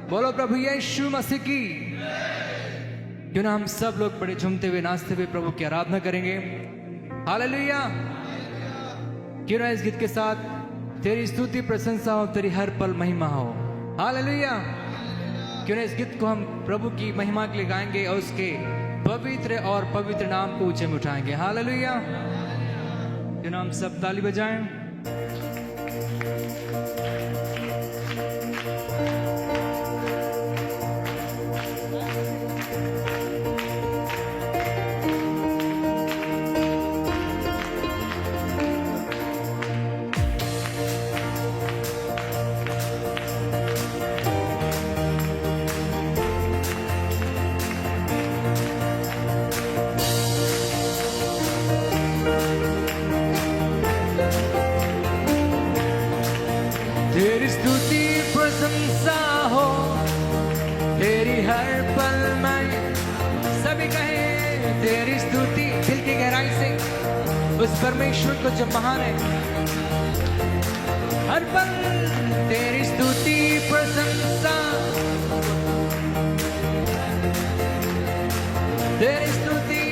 बोलो प्रभु यीशु मसीह की। क्यों ना हम सब लोग बड़े झूमते हुए नाचते हुए प्रभु की आराधना करेंगे। हालेलुया। क्यों ना इस गीत के साथ तेरी स्तुति प्रशंसा हो, तेरी हर पल महिमा हो। हालेलुया। क्यों ना इस गीत को हम प्रभु की महिमा के लिए गाएंगे और उसके पवित्र और पवित्र नाम को ऊंचे में उठाएंगे। हालेलुया। क्यों ना हम सब ताली बजाएं। तेरी स्तुति प्रशंसा हो, तेरी हर पल में। सभी कहे तेरी स्तुति दिल की गहराई से उस परमेश्वर को जो महान है। हर पल तेरी स्तुति प्रशंसा, तेरी स्तुति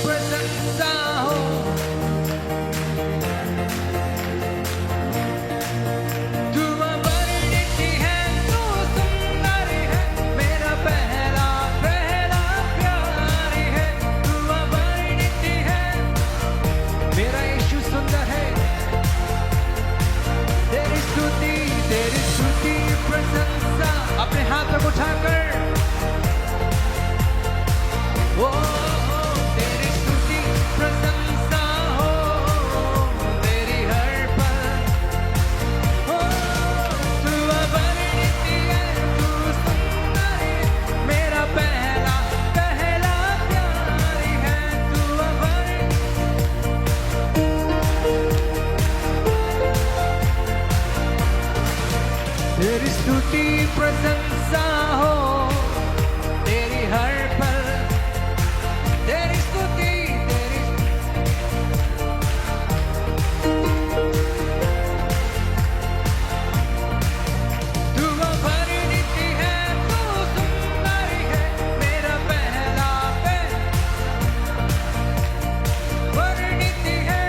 प्रशंसा हो। अपने हाथ को उठाकर ओ तेरी स्तुति प्रशंसा हो, तेरी हर पल। ओ तू अवर्णित है, तू सुंदर है, मेरा पहला प्यार है। तू अवर्णित। तेरी स्तुति प्रशंसा हो, तेरी हर पल। तेरी स्तुति तू अवर्णित है, तू सुंदर है, मेरा पहला वर्णित है।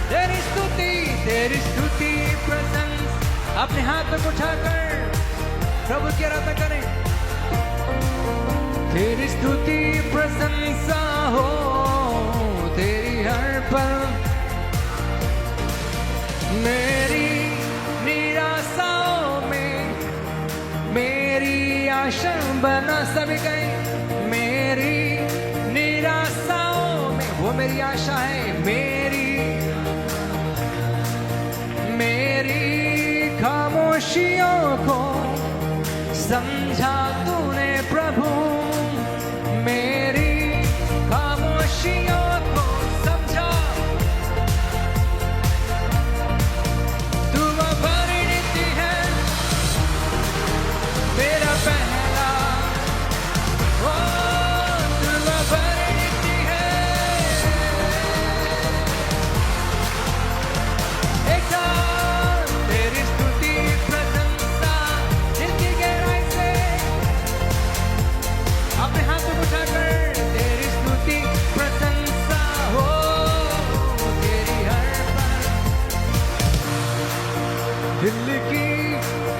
तेरी स्तुति प्रशंसा। अपने हाथ को उठाकर प्रभु की आराधना करें। तेरी स्तुति प्रशंसा हो, तेरी हर पल। मेरी निराशाओं में मेरी आशा बना। सभी कहें मेरी निराशाओं में वो मेरी आशा है। मेरी खामोशियों को समझा तूने प्रभु। मेरी खामोशियों को समझा। तू अवर्णित है, मेरा पहला। ओ तू अवर्णित है। एक तेरी स्तुति प्रशंसा दिल की गहराई से अपने हाथों को उठाकर। तेरी स्तुति प्रशंसा हो, तेरी हर पल। दिल की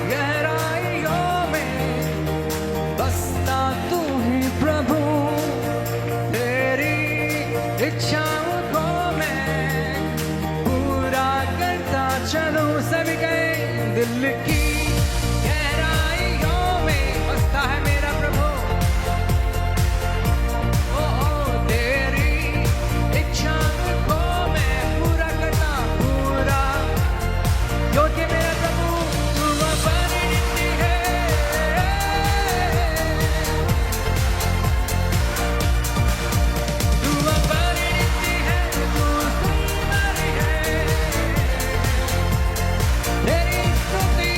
गहराइयों में बसता तू ही प्रभु। तेरी इच्छाओं को मैं पूरा करता चलूं। सभी कहें दिल की गहराइयों में बसता है मेरा प्रभु। ओ तेरी इच्छा को मैं पूरा करता, पूरा। क्योंकि मेरा प्रभु तू अवर्णित है। तू अवर्णित है, तू सुंदर है। तेरी स्तुति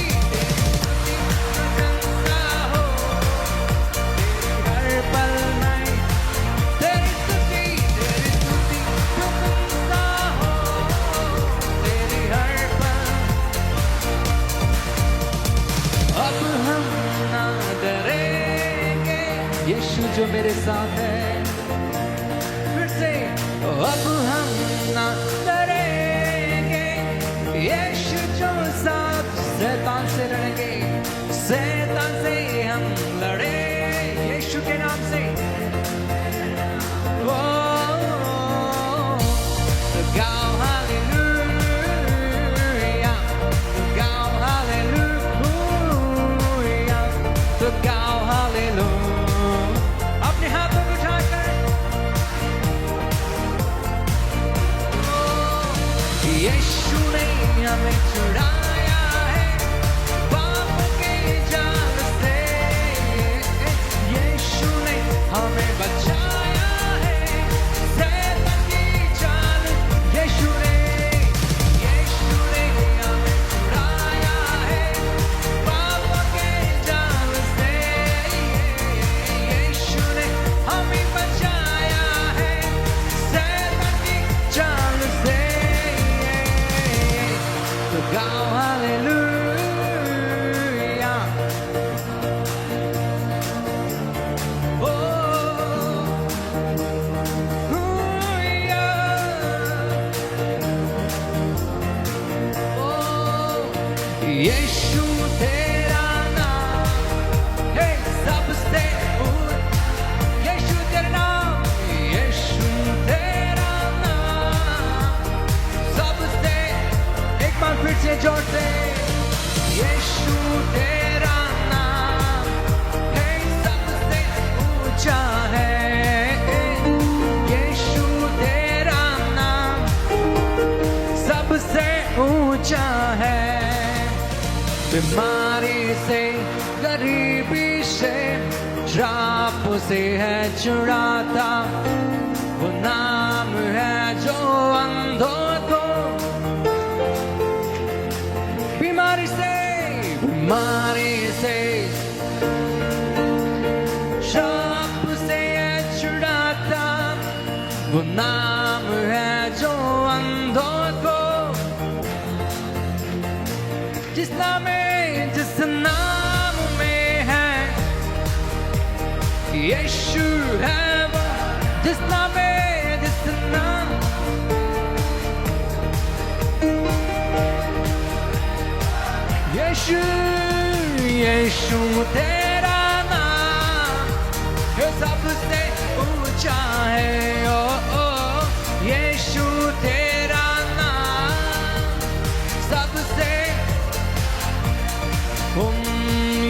जो मेरे साथ है। फिर से अब हम ना डरेंगे, यीशु जो साथ, शैतान से लड़ेंगे, शैतान से हम लड़े यीशु के नाम से। ओ गाओ हालेलुया, गाओ हालेलुया, तो गाओ हालेलुया। अपने हाथों को उठाकर यीशु ने हमें छुड़ाया है पाप के जाल से, यीशु ने हमें बचाया है शैतान की चाल। यीशु ने हमें छुड़ाया है पाप के जाल से, यीशु ने हमें बचाया है शैतान की चाल से। तो गाओ हालेलुया, ओ हुया, ओ यीशु तेरा नाम है सबसे ऊंचा, यीशु तेरा नाम, यीशु तेरा नाम सबसे, एक बार फिर से जोर से, यीशु तेरा नाम है सबसे ऊंचा है, यीशु तेरा नाम सबसे ऊंचा है। बीमारी से, गरीबी से, श्राप से है छुड़ाता, वो नाम है जो अंधों को, बीमारी से, श्राप से है छुड़ाता, वो नाम है जो अंधों को, जिस नाम में है यीशु है वो, जिस नाम यीशु तेरा नाम है सबसे ऊंचा है। ओ यीशु तेरा नाम सबसे,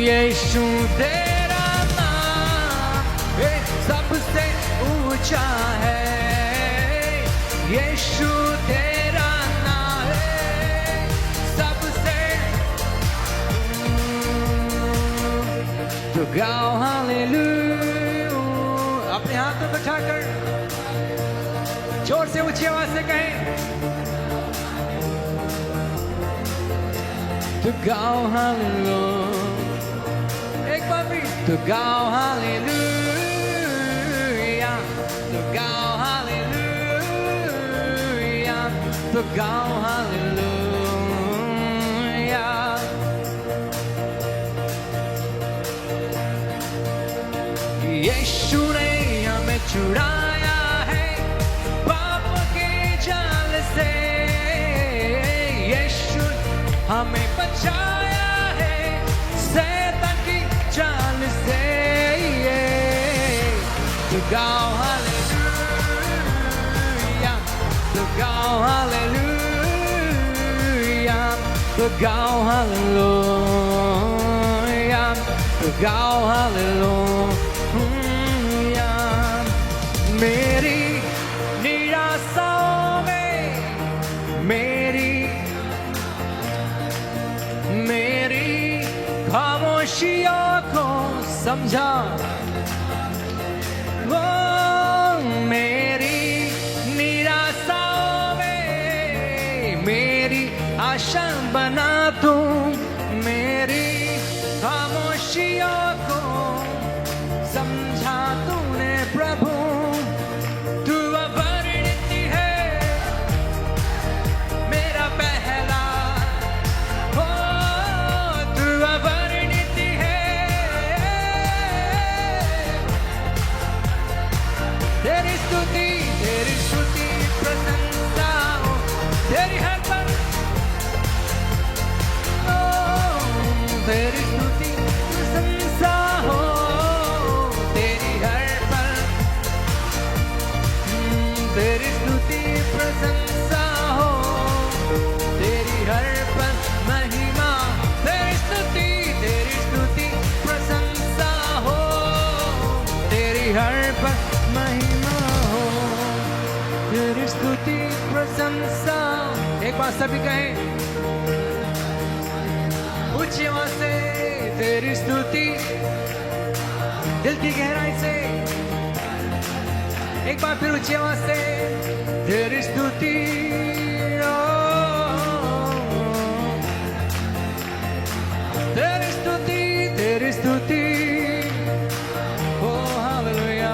यीशु तेरा नाम है सबसे ऊंचा है, यीशु तेरा नाम है सबसे। तो गाओ हालेलुया, अपने हाथों को उठाकर जोर से ऊंची आवाज से कहें, तो गाओ हालेलुया, एक बार भी, तो गाओ हालेलुया, तो गाओ हालेलुया, तो गाओ हालेलुया। यीशु ने हमें छुड़ाया है पाप के जाल से, यीशु हमें बचाया है शैतान की चाल से। तो गाओ हालेलुया, तो गाओ हालेलुया, तो गाओ हालेलुया, तो गाओ हालेलुया। मेरी निराशाओं में, मेरी खामोशियों को समझा, वो मेरी निराशाओं में मेरी आशा बना तू, मेरी खामोशियों को समझा तूने प्रभु। तू अवर्णित है मेरा पहला, हो तू अवर्णित है प्रशंसा। एक बार सभी कहें ऊंची आवाज से तेरी स्तुति, दिल की गहराई से एक बार फिर ऊंची आवाज से तेरी स्तुति। तेरी स्तुति, तेरी स्तुति, ओ हालेलुया।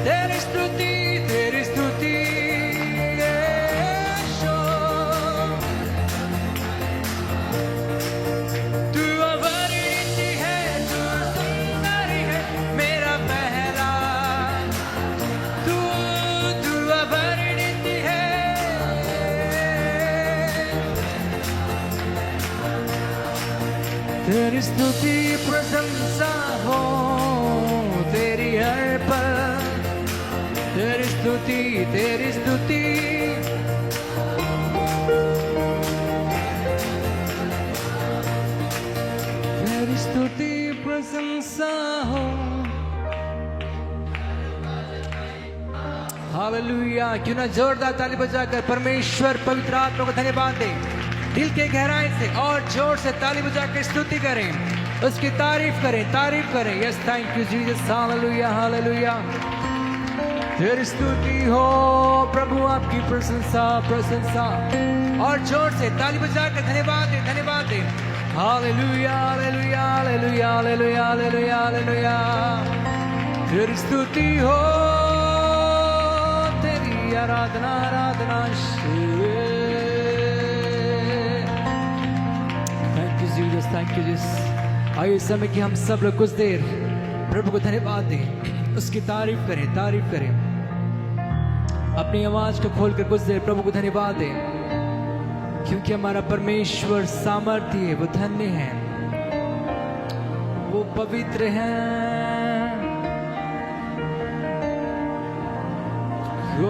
तेरी स्तुति, तेरी स्तुति, यीशु। तू अवरीति है, तू सुंदरी है, मेरा पहला। तू अवरीति है। तेरी स्तुति प्रशंसा हो तेरी हर पल। तेरी स्तुति, तेरी स्तुति, तेरी स्तुति प्रशंसा हो। हालेलुया। क्यों ना जोरदार ताली बजाकर परमेश्वर पवित्र आत्मा को धन्यवाद दें। दिल के गहराई से और जोर से ताली बजाकर स्तुति करें, उसकी तारीफ करें, तारीफ करें। Yes, thank you Jesus. Hallelujah, hallelujah. तेरी स्तुति हो प्रभु, आपकी प्रशंसा, प्रशंसा। और जोर से ताली बजाकर धन्यवाद दें, धन्यवाद दें। Hallelujah, hallelujah, hallelujah, hallelujah, hallelujah, hallelujah. तेरी स्तुति हो, तेरी आराधना, आराधना। Thank you Jesus, thank you Jesus. आइए समय कि हम सब लोग कुछ देर प्रभु को धन्यवाद दें, उसकी तारीफ करें, तारीफ करें। अपनी आवाज को खोलकर कुछ देर प्रभु को धन्यवाद दें, क्योंकि हमारा परमेश्वर सामर्थ्य है, वो धन्य है, वो पवित्र है।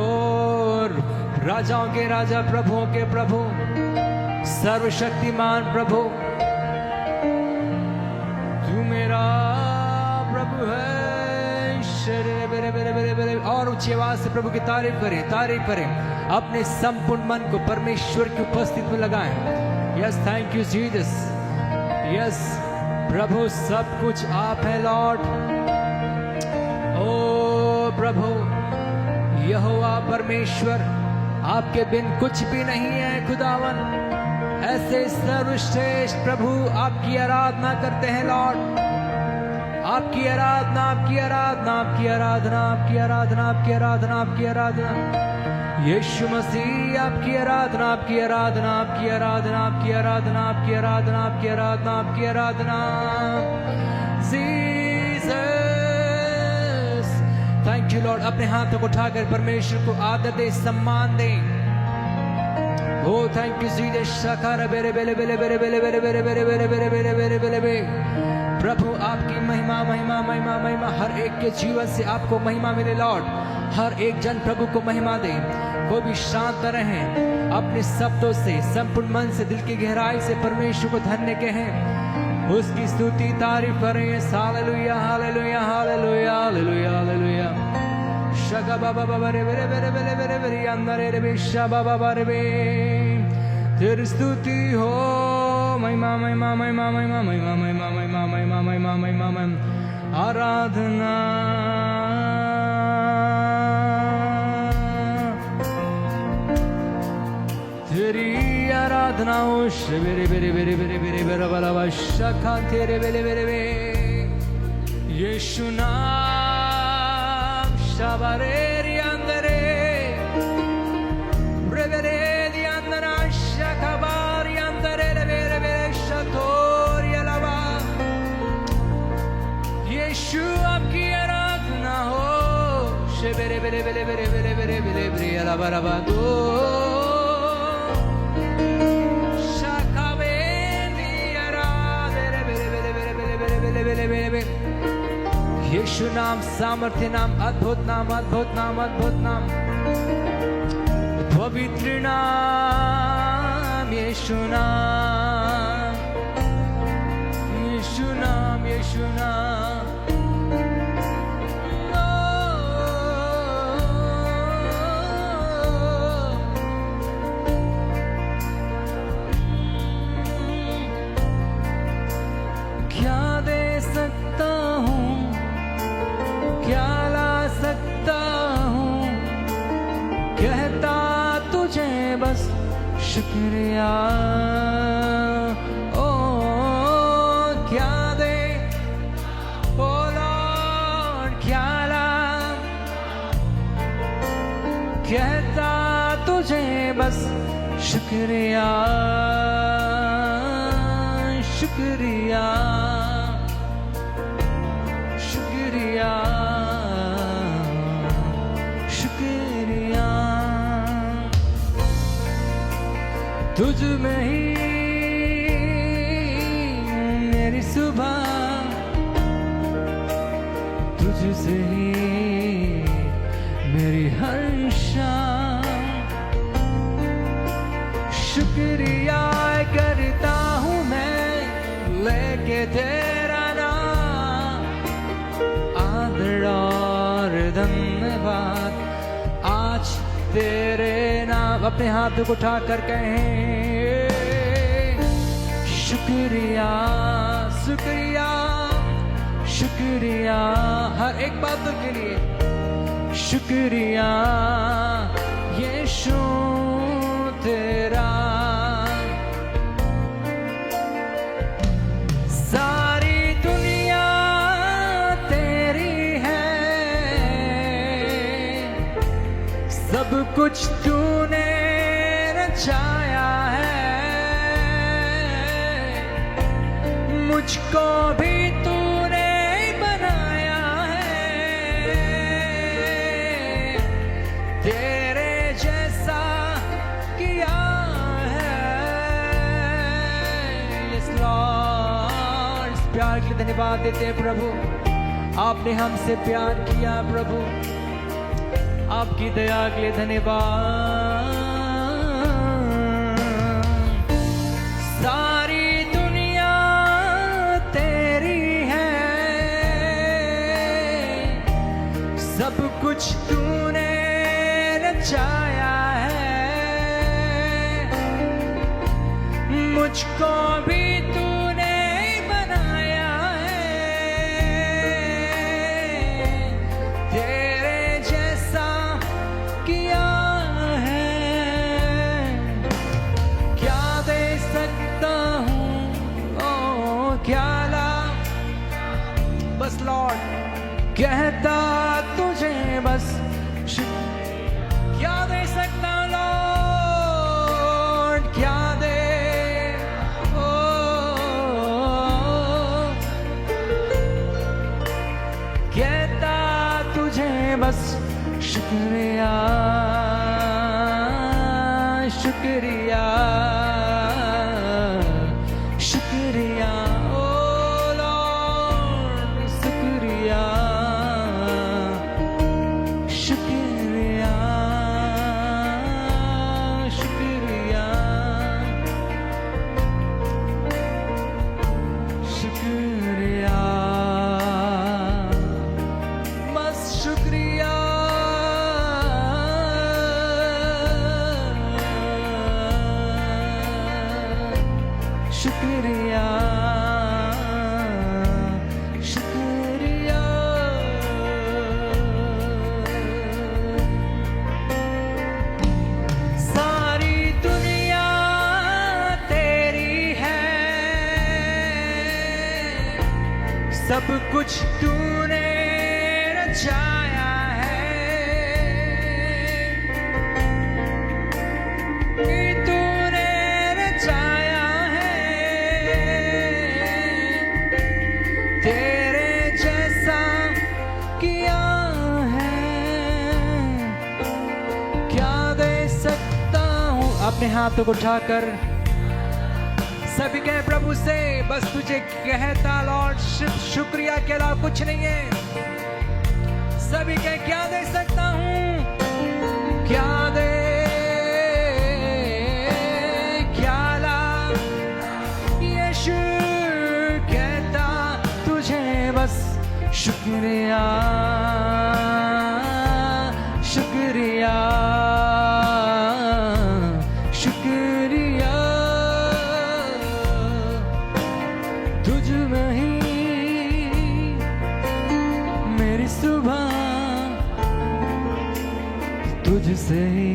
और राजाओं के राजा, प्रभुओं के प्रभु, सर्वशक्तिमान प्रभु, तू मेरा प्रभु है। और ऊंची आवाज से प्रभु की तारीफ करें, तारीफ करें। अपने संपूर्ण मन को परमेश्वर की उपस्थिति में लगाएं। Yes, thank you Jesus. Yes प्रभु, सब कुछ आप है लॉर्ड। ओ प्रभु यहोवा परमेश्वर, आपके बिन कुछ भी नहीं है खुदावन। ऐसे सर्वश्रेष्ठ प्रभु आपकी आराधना करते हैं लॉर्ड। आपकी आराधना, आपकी आराधना, आपकी आराधना, आपकी आराधना, आपकी आराधना, आपकी आराधना। यीशु मसीह आपकी आराधना, आपकी आराधना, आपकी आराधना, आपकी आराधना, आपकी आराधना, आपकी आराधना, आपकी आराधना। Jesus, thank you Lord. अपने हाथों को उठाकर परमेश्वर को आदर दे, सम्मान दें। ओ थैंक यू जीसस। शकार बेरे बेले बेले बेरे बेले बेरे बेरे बेरे बेरे बेरे बेरे बेरे बेरे बेरे। प्रभु आपकी महिमा, महिमा, महिमा, महिमा। हर एक के जीवन से आपको महिमा मिले लॉर्ड। हर एक जन प्रभु को महिमा दे। कोई भी शांत रहे, अपने शब्दों से, संपूर्ण मन से, दिल की गहराई से परमेश्वर को धन्य कहें, उसकी स्तुति तारीफ करें। Hallelujah, hallelujah, hallelujah, hallelujah, hallelujah. शगा बाबा बाबा रे बेरे बेरे बेरे बेरे बेरे अंदर रे बेशा बाबा बारे बे। तेरी स्तुति हो, महिमा, महिमा, महिमा, महिमा, महिमा, महिमा, महिमा, महिमा, महिमा, महिमा, महिमा। आराधना तेरी आराधना हो। बेरे बेरे बेरे बेरे बेरे बेरे बला शखा तेरे बेरे बेरे बे। यीशु नाम शाबारे री अंदरे ब्रेबरे दी अंदना शखबारी अंदरे बेरे बेरे शतोर यलावा। यीशु आपकी आराधना हो। बेरे बेरे बेरे बेरे बेरे बेरे बेरे बेरे यलावा रबा दो। यीशु नाम सामर्थ्य नाम, अद्भुत नाम, अद्भुत नाम, अद्भुत नाम, पवित्र नाम। यीशु नाम, यीशु नाम, यीशु नाम। शुक्रिया। ओ क्या दे ओ लॉर्ड, क्या लाऊं, कहता तुझे बस शुक्रिया शुक्रिया शुक्रिया शुक्रिया। तुझ में ही मेरी सुबह, तुझसे ही मेरी हर शाम। शुक्रिया करता हूँ मैं लेके तेरा नाम, आदर और धन्यवाद आज तेरे नाम। अपने हाथ को उठाकर कहें शुक्रिया शुक्रिया शुक्रिया। हर एक बात के लिए शुक्रिया यीशु तेरा। सारी दुनिया तेरी है, सब कुछ तूने रचाया है, मुझको भी तूने बनाया है, तेरे जैसा किया है। Yes, Lord, इस प्यार के लिए धन्यवाद देते हैं प्रभु। आपने हमसे प्यार किया प्रभु, आपकी दया के लिए धन्यवाद। सारी दुनिया तेरी है, सब कुछ तूने रचाया है, मुझको भी तूने बनाया है, तेरे जैसा किया है। क्या दे सकता हूँ ओ क्या ला, बस लॉर्ड कहता तुझे बस क्या दे सकता हूँ लॉर्ड, क्या दे ओ कहता तुझे बस शुक्रिया शुक्रिया शुक्रिया। ओ लॉर्ड शुक्रिया शुक्रिया शुक्रिया शुक्रिया, बस शुक्रिया शुक्रिया शुक्रिया। सारी दुनिया तेरी है, सब कुछ तूने रचाया है, तूने रचाया है, तेरे जैसा किया है। क्या दे सकता हूँ, अपने हाथों को उठाकर सभी कहे प्रभु से बस तुझे कहता लॉर्ड शुक्रिया के अलावा कुछ नहीं है। सभी कहे क्या दे सकता हूँ, क्या दे क्या ला, यीशु कहता तुझे बस शुक्रिया शुक्रिया शुक्रिया। तुझ में ही मेरी सुबह, तुझसे ही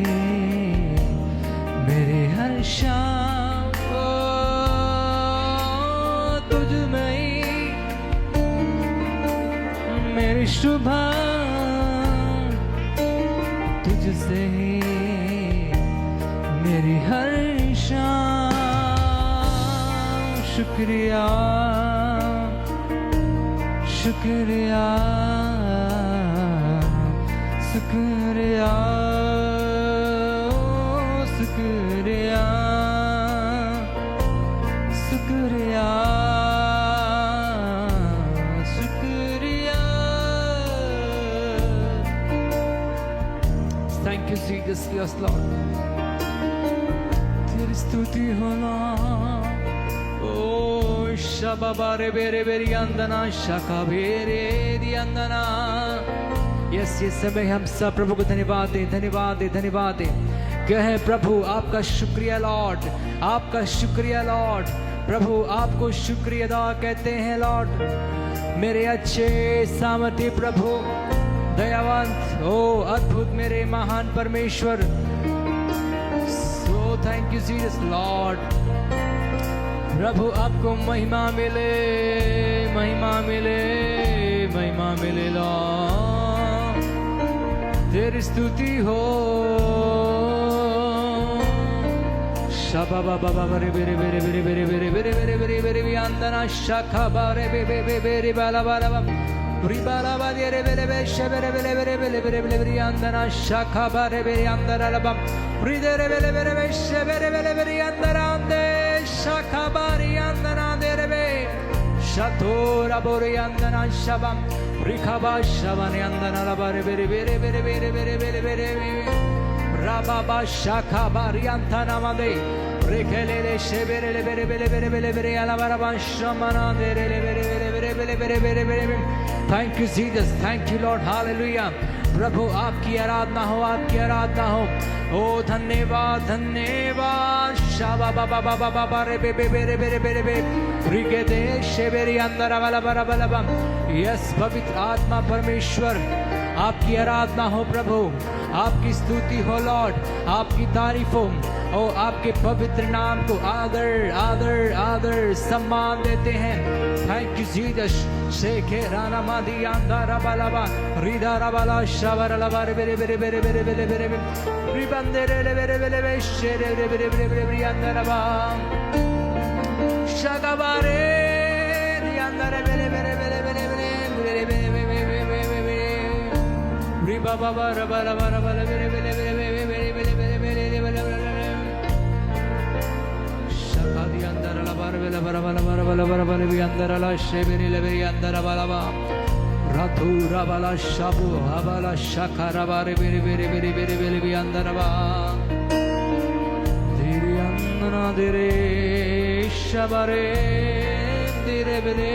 मेरी हर शाम ओ तुझ में ही मेरी सुबह तुझसे ही मेरी हर शाम। शुक्रिया शुक्रिया शुक्रिया शुक्रिया शुक्रिया शुक्रिया। Thank you Jesus, yes Lord. तेरी स्तुति होला ओ शबा बारे बेरे बेरी अंदना शका बेरे दी अंदना। यस ये समय हम सब प्रभु को धन्यवाद दे धन्यवाद दे धन्यवाद दे। क्या है प्रभु आपका शुक्रिया लॉर्ड, आपका शुक्रिया लॉर्ड। प्रभु आपको शुक्रिया अदा कहते हैं लॉर्ड। मेरे अच्छे सामर्थ्य प्रभु दयावंत ओ अद्भुत मेरे महान परमेश्वर। So thank you Jesus Lord. प्रभु आपको महिमा मिले महिमा मिले महिमा मिले लॉर्ड। तेरी स्तुति हो शबा बाबा बरे बेरे बेरे बेरे बेरे बेरे बेरे बेरे बेरे बेरे भी अंदना शाखा बारे बे बे बे बेरे बाला बाला रिबाला बारे बेरे बे शेबरे बेरे बेरे बेरे बेरे बेरे बेरे अंदना शाखा बारे बेरे अंदर अलबम रिदरे बेरे बेरे बे शेबरे बेरे बेरे अंदर अंदे शाखा बारे अंदना देरे बे शतोरा बोरे अंदना शबम रिखाबा शबने अंदना लबारे बेरे बेरे बेरे बेरे बेरे बेरे बेरे राबाबा शाखा बारी अंतना मदे रेखेले शेबरे बेरे बेरे बेरे बेरे बेरे अलबारा शमना देरे बेरे बेरे बेरे बेरे बेरे बेरे बेरे। Thank you Jesus, thank you Lord, hallelujah. प्रभु आपकी आराधना हो, आपकी आराधना हो। ओ धन्यवाद धन्यवाद शाबा बाबा बाबा बाबा रे बे बे बेरे बेरे बेरे बे रिगे दे शेबेरी अंदर वाला बरा बला बम। यस पवित्र आत्मा परमेश्वर आपकी आराधना हो प्रभु, आपकी स्तुति हो लॉर्ड, आपकी तारीफ हो। ओ आपके पवित्र नाम को आदर आदर आदर सम्मान देते हैं। Thank you Jesus. शेखे राना मादी अंदर बालाबा रिदा राबाला शावर लबार बेरे बेरे बेरे बेरे बेरे बेरे रिबंदे रे बेरे बेरे बेरे शेरे बेरे बेरे बेरे बेरे अंदर बा शगबारे अंदर बेरे बेरे बेरे बेरे बेरे बेरे बेरे रिबा बाबा रबा रबा रबा बेरे बेरे बेरे बेरे बेरे बेरे बेरे बेरे शादी अंदर लबार बेला बरा बरा बरा बरा बरा बरा भी अंदर ला शेबेरे लेबेरे अंदर बालाबा राधुरा बाला शाबु हबाला शाखा रबारे बेरे बेरे बेरे बेरे बेरे भी अंदर बा धीरे अंदना धीरे शबारे धीरे बेरे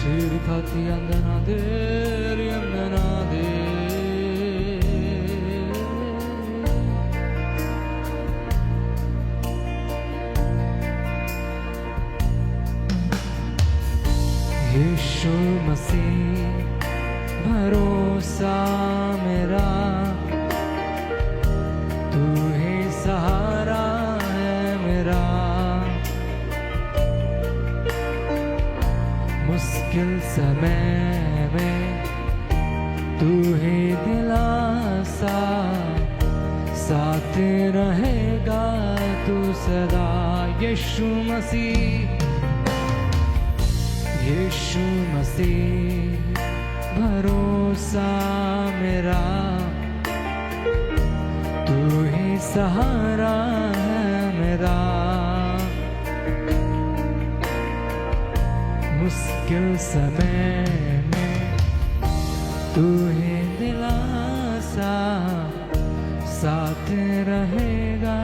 Shirkati andana deri andana de यीशु मसीह भरोसा मेरा, तू ही सहारा है मेरा। मुश्किल समय में तू ही दिलासा, साथ रहेगा तू सदा। यीशु मसीह यीशु मसीह भरोसा मेरा, तू ही सहारा है मेरा। मुश्किल समय में तू ही दिलासा साथ रहेगा।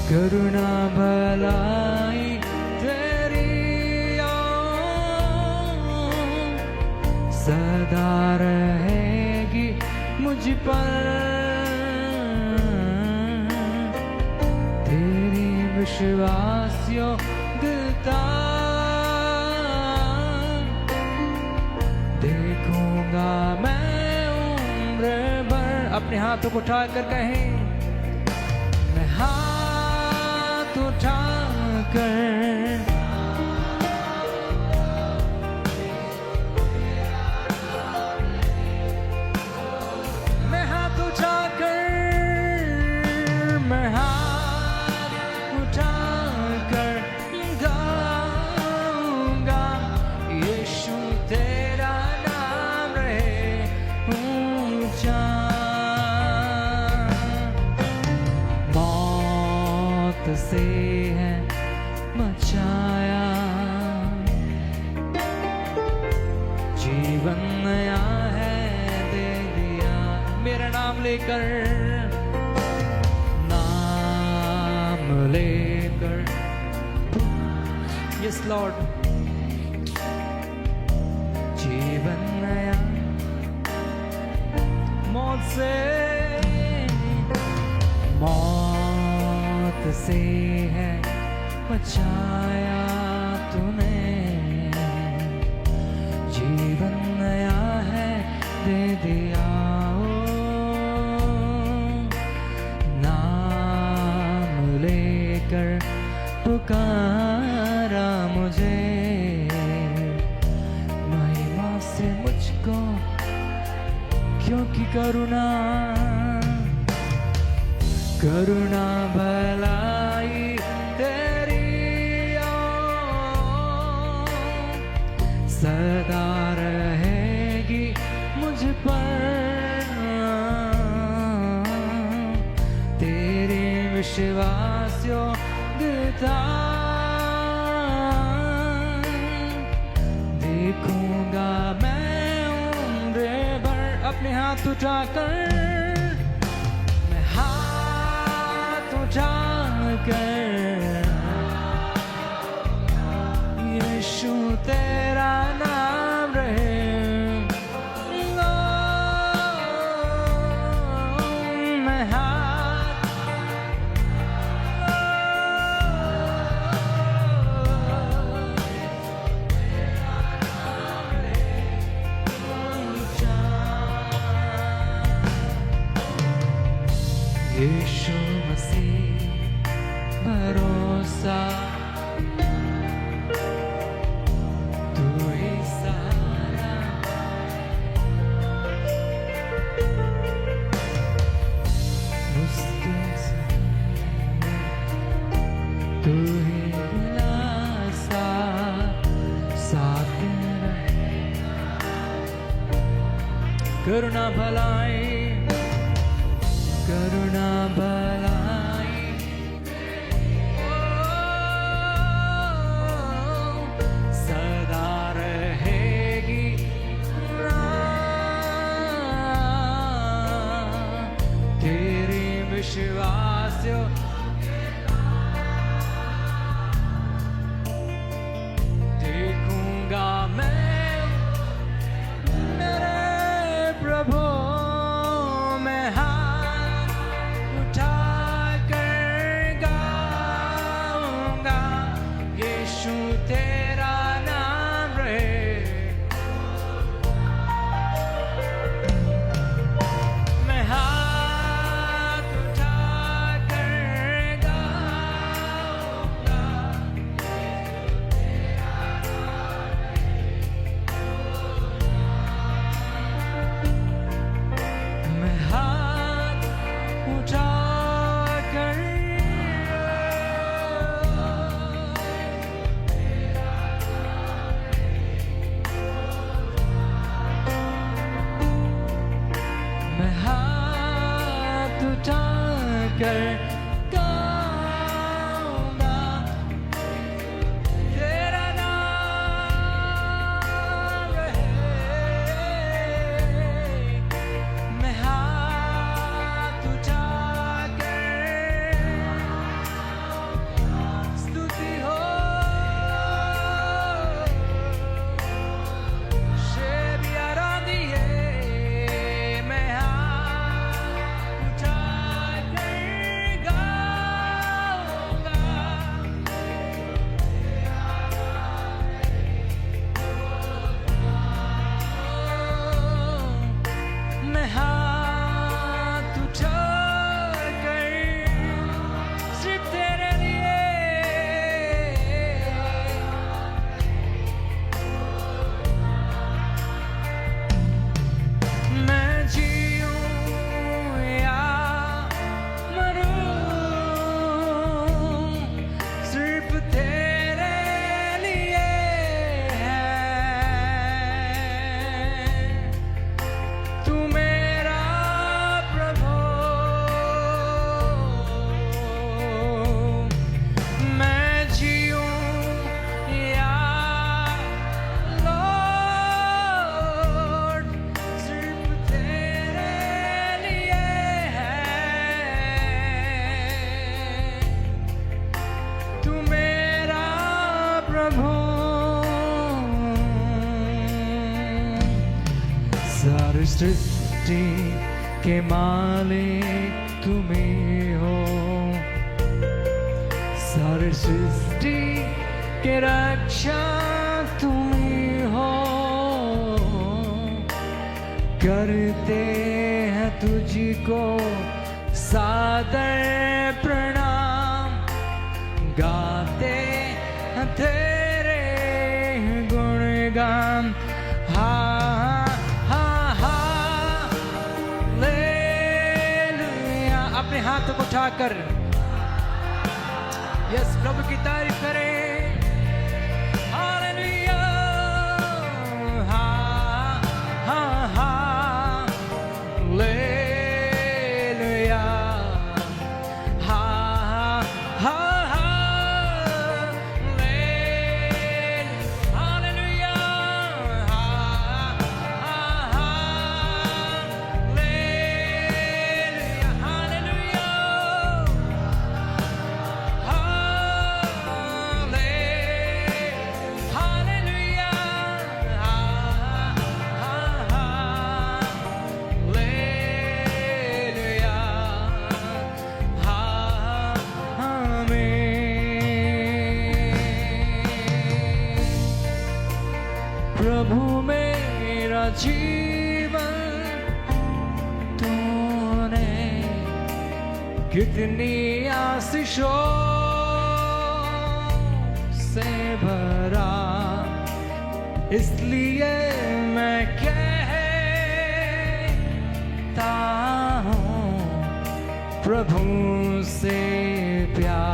करुणा भलाई तेरी सदा रहेगी मुझ पर, तेरी विश्वास योग्यता देखूंगा मैं उम्र भर। अपने हाथों को उठाकर कहें, मैं हाथ उठाकर से है बचाया, जीवन नया है दे दिया। मेरा नाम लेकर, नाम लेकर, यस लॉर्ड, जीवन नया। मौत से है बचाया तूने, जीवन नया है दे दिया। ओ नाम लेकर पुकारा मुझे, महिमा से मुझको क्योंकि करुणा भलाई तेरी सदा रहेगी मुझ पर, तेरे विश्वास योग्यता देखूंगा मैं उम्र भर। अपने हाथ उठाकर, यीशु तेरा नाम रहे, मैं हाथ यीशु मसीह भरोसा, तू ही सहारा, मुश्किल समय तू ही दिलासा साथ रहेगा। करुणा भलाई सदा रहेगी, तेरे विश्वास देखूंगा मैं मेरे प्रभु। मैं तेरा नाम रहे, मैं हाथ उठाकर गाऊंगा, मैं हाथ उठाकर कर गाऊंगा, सृष्टि के मालिक तुम्हें हो, सारी सृष्टि के रक्षा तुम्हें हो। करते हैं तुझको सादर प्रणाम, गाते हैं तेरे गुणगान। हा हा हा हालेलुया। अपने हाथों को उठाकर यस प्रभु की तारीफ करें। हालेलुया। हा हा हा हालेलुया। हा हा हा हालेलुया। हा हा हा हालेलुया। हालेलुया। प्रभु मेरा जीवन तूने कितनी आशीषों से भरा, इसलिए मैं कहता हूँ प्रभु से प्यार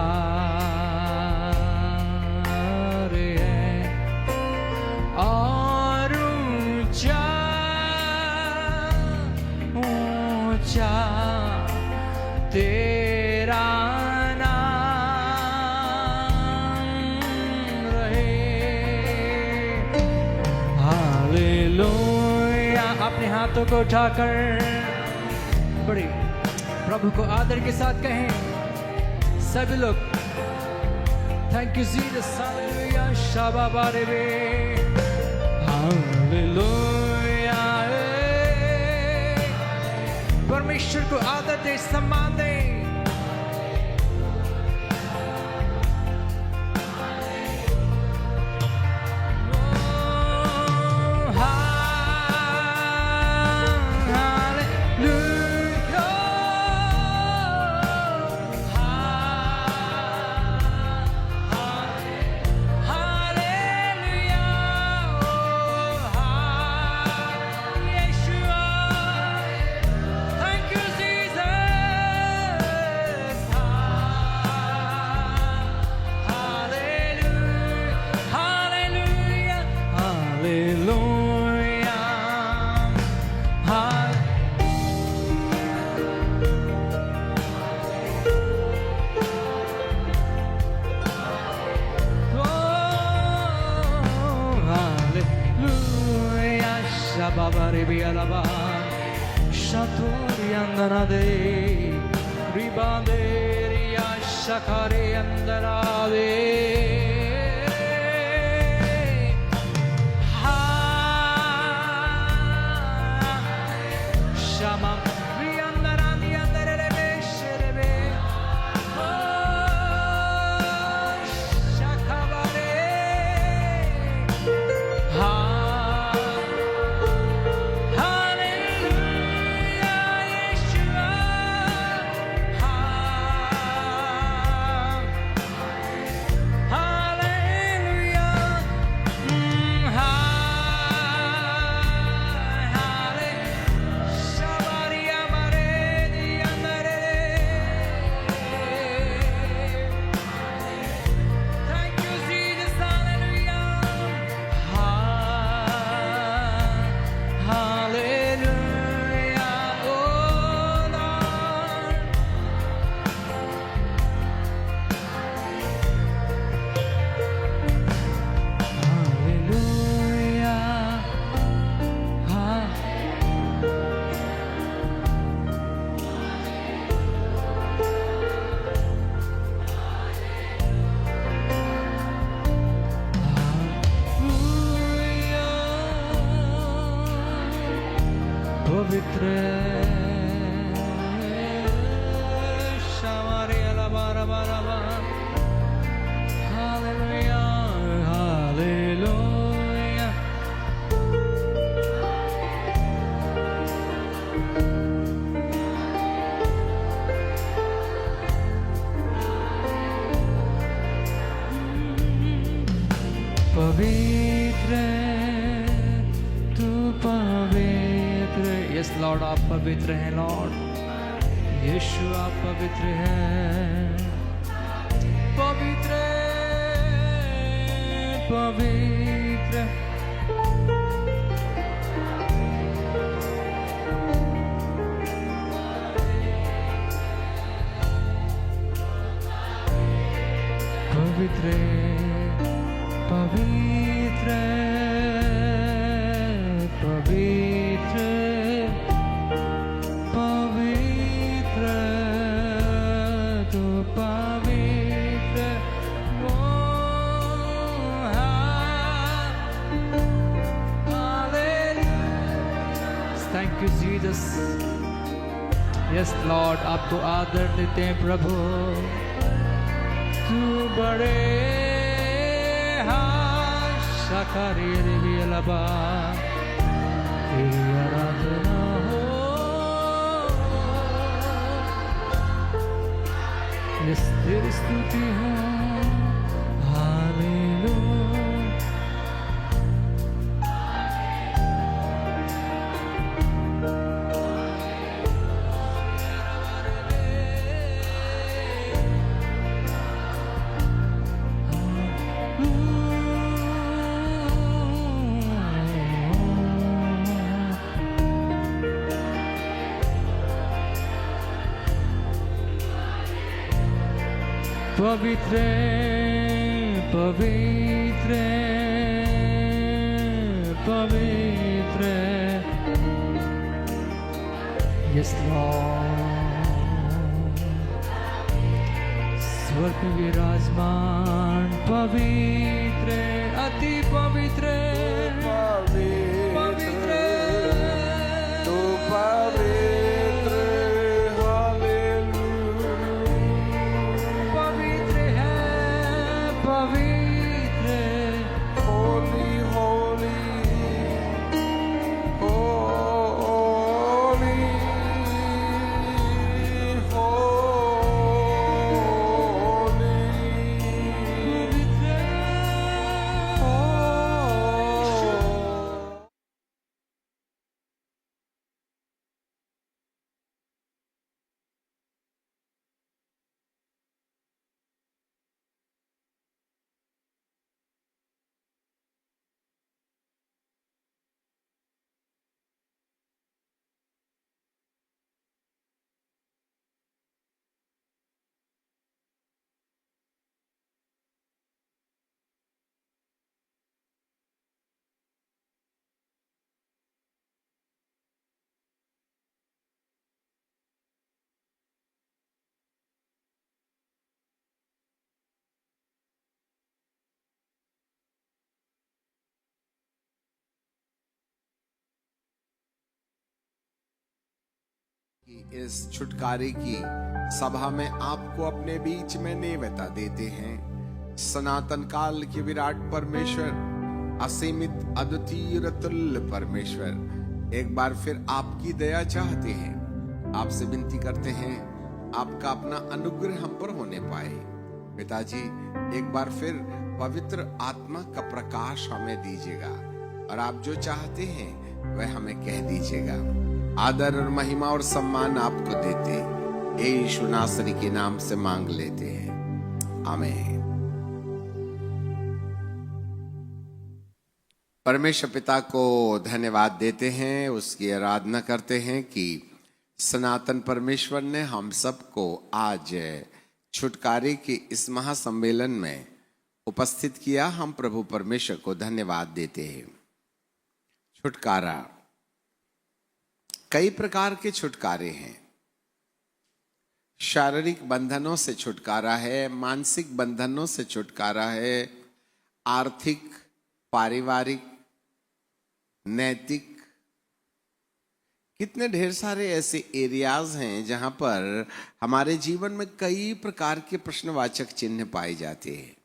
है। और ऊंचा ऊंचा तेरा नाम रहे। हालेलुया। अपने हाथों को उठाकर बड़ी प्रभु को आदर के साथ कहें सभी लोग। Thank you Jesus. हालेलुया। शाबा बारे बे। हालेलुया। परमेश्वर को आदर दे, सम्मान दे। Babare bialaba Shatori andanade Ribanderi ashakare andanade Ha Shama Riandarani andarebe sherebe Shakabare Ha Ha पवित्र तू पवित्र। यस लॉर्ड, आप पवित्र हैं लॉर्ड। यीशु आप पवित्र हैं, पवित्र पवित्र। पवित्र पवित्र पवित्र पवित्र तू पवित्र। Thank you Jesus. Yes Lord, आपको आदर देते हैं प्रभु। तू बड़े शाकारे देवी अलबा, तेरी आराधना हो। यस तेरी स्तुति हो। हालेलुया। पवित्र पवित्र पवित्र। यस लॉर्ड, स्वर्ग में विराजमान पवित्र, अति पवित्र पवित्र तो पवित्र। पवित्र है पवित्र। होली होली होली इस छुटकारे की सभा में आपको अपने बीच में नेवता देते हैं। सनातन काल के विराट परमेश्वर, असीमित अद्वितीय तुल्य परमेश्वर, एक बार फिर आपकी दया चाहते हैं। आपसे विनती करते हैं आपका अपना अनुग्रह हम पर होने पाए। पिताजी, एक बार फिर पवित्र आत्मा का प्रकाश हमें दीजिएगा और आप जो चाहते हैं वह हमें कह दीजिएगा। आदर और महिमा और सम्मान आपको देते यीशु नासरी के नाम से मांग लेते हैं, आमीन। परमेश्वर पिता को धन्यवाद देते हैं, उसकी आराधना करते हैं कि सनातन परमेश्वर ने हम सबको आज छुटकारे के इस महासम्मेलन में उपस्थित किया। हम प्रभु परमेश्वर को धन्यवाद देते हैं। छुटकारा, कई प्रकार के छुटकारे हैं। शारीरिक बंधनों से छुटकारा है, मानसिक बंधनों से छुटकारा है, आर्थिक, पारिवारिक, नैतिक, कितने ढेर सारे ऐसे एरियाज हैं जहां पर हमारे जीवन में कई प्रकार के प्रश्नवाचक चिन्ह पाए जाते हैं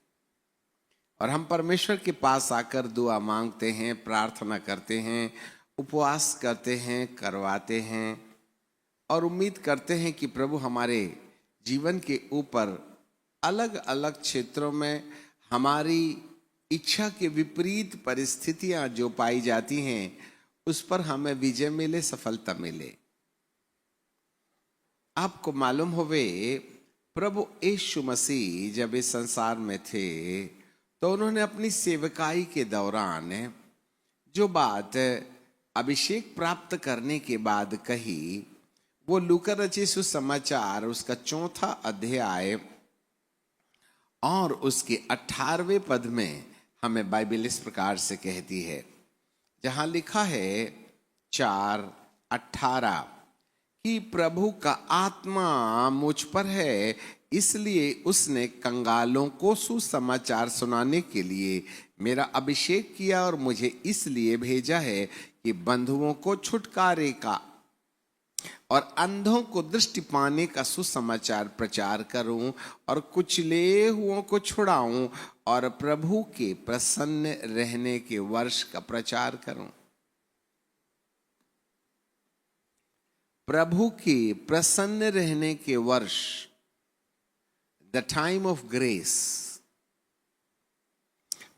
और हम परमेश्वर के पास आकर दुआ मांगते हैं, प्रार्थना करते हैं, उपवास करते हैं, करवाते हैं और उम्मीद करते हैं कि प्रभु हमारे जीवन के ऊपर अलग अलग क्षेत्रों में हमारी इच्छा के विपरीत परिस्थितियां जो पाई जाती हैं उस पर हमें विजय मिले, सफलता मिले। आपको मालूम होवे प्रभु यीशु मसीह जब इस संसार में थे तो उन्होंने अपनी सेवकाई के दौरान जो बात अभिषेक प्राप्त करने के बाद कही वो लूका रचित सुसमाचार उसका 4 अध्याय और उसके 18वें पद में हमें बाइबल इस प्रकार से कहती है, जहां लिखा है 4:18 कि प्रभु का आत्मा मुझ पर है, इसलिए उसने कंगालों को सुसमाचार सुनाने के लिए मेरा अभिषेक किया और मुझे इसलिए भेजा है कि बंधुओं को छुटकारे का और अंधों को दृष्टि पाने का सुसमाचार प्रचार करूं और कुचले हुओं को छुड़ाऊं और प्रभु के प्रसन्न रहने के वर्ष का प्रचार करूं। प्रभु के प्रसन्न रहने के वर्ष, द टाइम ऑफ ग्रेस,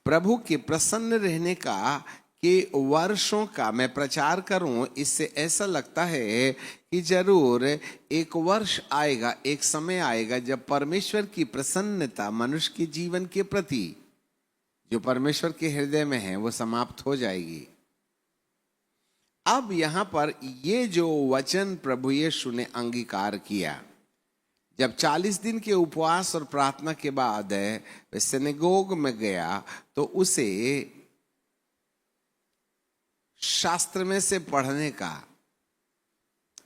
प्रभु के प्रसन्न रहने का के वर्षों का मैं प्रचार करूं। इससे ऐसा लगता है कि जरूर एक वर्ष आएगा, एक समय आएगा जब परमेश्वर की प्रसन्नता मनुष्य के जीवन के प्रति जो परमेश्वर के हृदय में है वो समाप्त हो जाएगी। अब यहां पर ये जो वचन प्रभु यीशु ने अंगीकार किया, जब 40 दिन के उपवास और प्रार्थना के बाद वह सिनेगोग में गया तो उसे शास्त्र में से पढ़ने का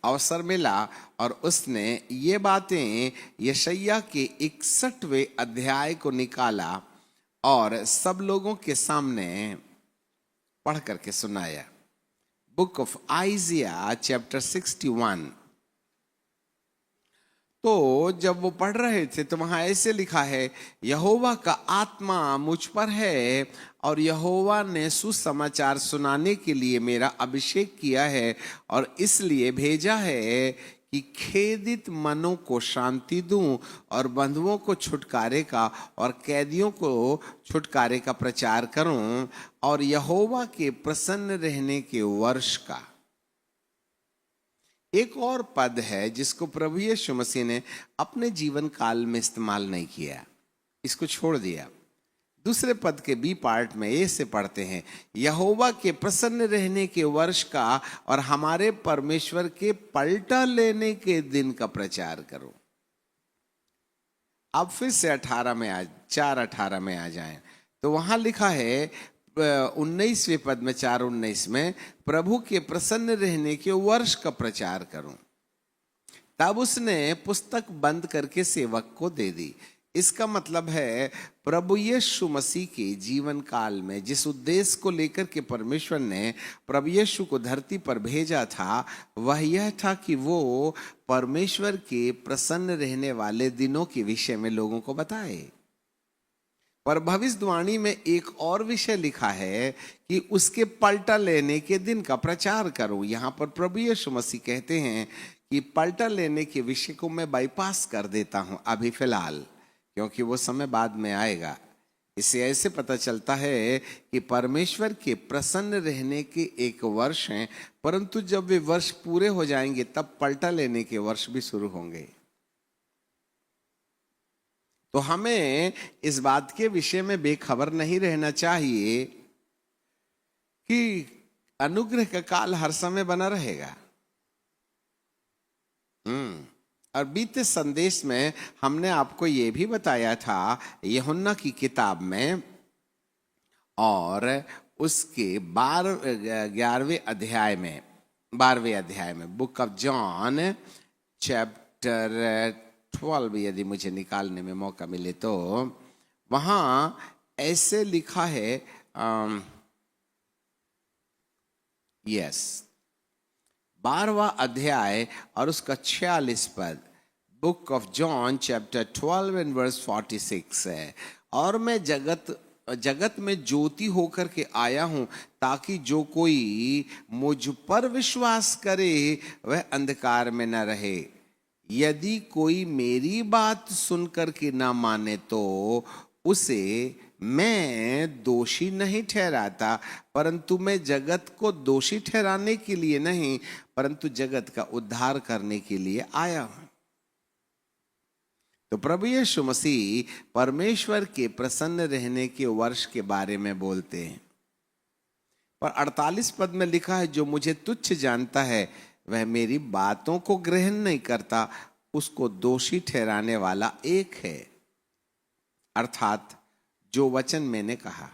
अवसर मिला और उसने ये बातें यशायाह के 61वें अध्याय को निकाला और सब लोगों के सामने पढ़ करके सुनाया। Book of आइजिया chapter 61। तो जब वो पढ़ रहे थे तो वहां ऐसे लिखा है, यहोवा का आत्मा मुझ पर है और यहोवा ने सुसमाचार सुनाने के लिए मेरा अभिषेक किया है और इसलिए भेजा है कि खेदित मनों को शांति दूं और बंधुओं को छुटकारे का और कैदियों को छुटकारे का प्रचार करूं और यहोवा के प्रसन्न रहने के वर्ष का। एक और पद है जिसको प्रभु यीशु मसीह ने अपने जीवन काल में इस्तेमाल नहीं किया, इसको छोड़ दिया। दूसरे पद के बी पार्ट में ऐसे पढ़ते हैं, यहोवा के प्रसन्न रहने के वर्ष का और हमारे परमेश्वर के पलटा लेने के दिन का प्रचार करो। अब फिर से 4:18 में आ जाएं तो वहां लिखा है 19वें पद में 4:19 में, प्रभु के प्रसन्न रहने के वर्ष का प्रचार करूं। तब उसने पुस्तक बंद करके सेवक को दे दी। इसका मतलब है प्रभु यीशु मसीह के जीवन काल में जिस उद्देश्य को लेकर के परमेश्वर ने प्रभु यीशु को धरती पर भेजा था वह यह था कि वो परमेश्वर के प्रसन्न रहने वाले दिनों के विषय में लोगों को बताए। पर भविष्यवाणी में एक और विषय लिखा है कि उसके पलटा लेने के दिन का प्रचार करो। यहाँ पर प्रभु यीशु मसीह कहते हैं कि पलटा लेने के विषय को मैं बाईपास कर देता हूं अभी फिलहाल, क्योंकि वो समय बाद में आएगा। इससे ऐसे पता चलता है कि परमेश्वर के प्रसन्न रहने के एक वर्ष हैं, परंतु जब वे वर्ष पूरे हो जाएंगे तब पलटा लेने के वर्ष भी शुरू होंगे। तो हमें इस बात के विषय में बेखबर नहीं रहना चाहिए कि अनुग्रह का काल हर समय बना रहेगा। और बीते संदेश में हमने आपको ये भी बताया था यूहन्ना की किताब में और उसके 12वें अध्याय में बुक ऑफ जॉन चैप्टर 12, यदि मुझे निकालने में मौका मिले तो वहां ऐसे लिखा है, यस 12वां अध्याय और उसका 46 पद, book of John chapter 12 and verse 46 है। और मैं जगत में ज्योति होकर के आया हूं ताकि जो कोई मुझ पर विश्वास करे वह अंधकार में न रहे। यदि कोई मेरी बात सुनकर के ना माने तो उसे मैं दोषी नहीं ठहराता, परंतु मैं जगत को दोषी ठहराने के लिए नहीं, परंतु जगत का उद्धार करने के लिए आया हूं। तो प्रभु यीशु मसीह परमेश्वर के प्रसन्न रहने के वर्ष के बारे में बोलते हैं। पर 48 पद में लिखा है, जो मुझे तुच्छ जानता है वह मेरी बातों को ग्रहण नहीं करता, उसको दोषी ठहराने वाला एक है, अर्थात जो वचन मैंने कहा।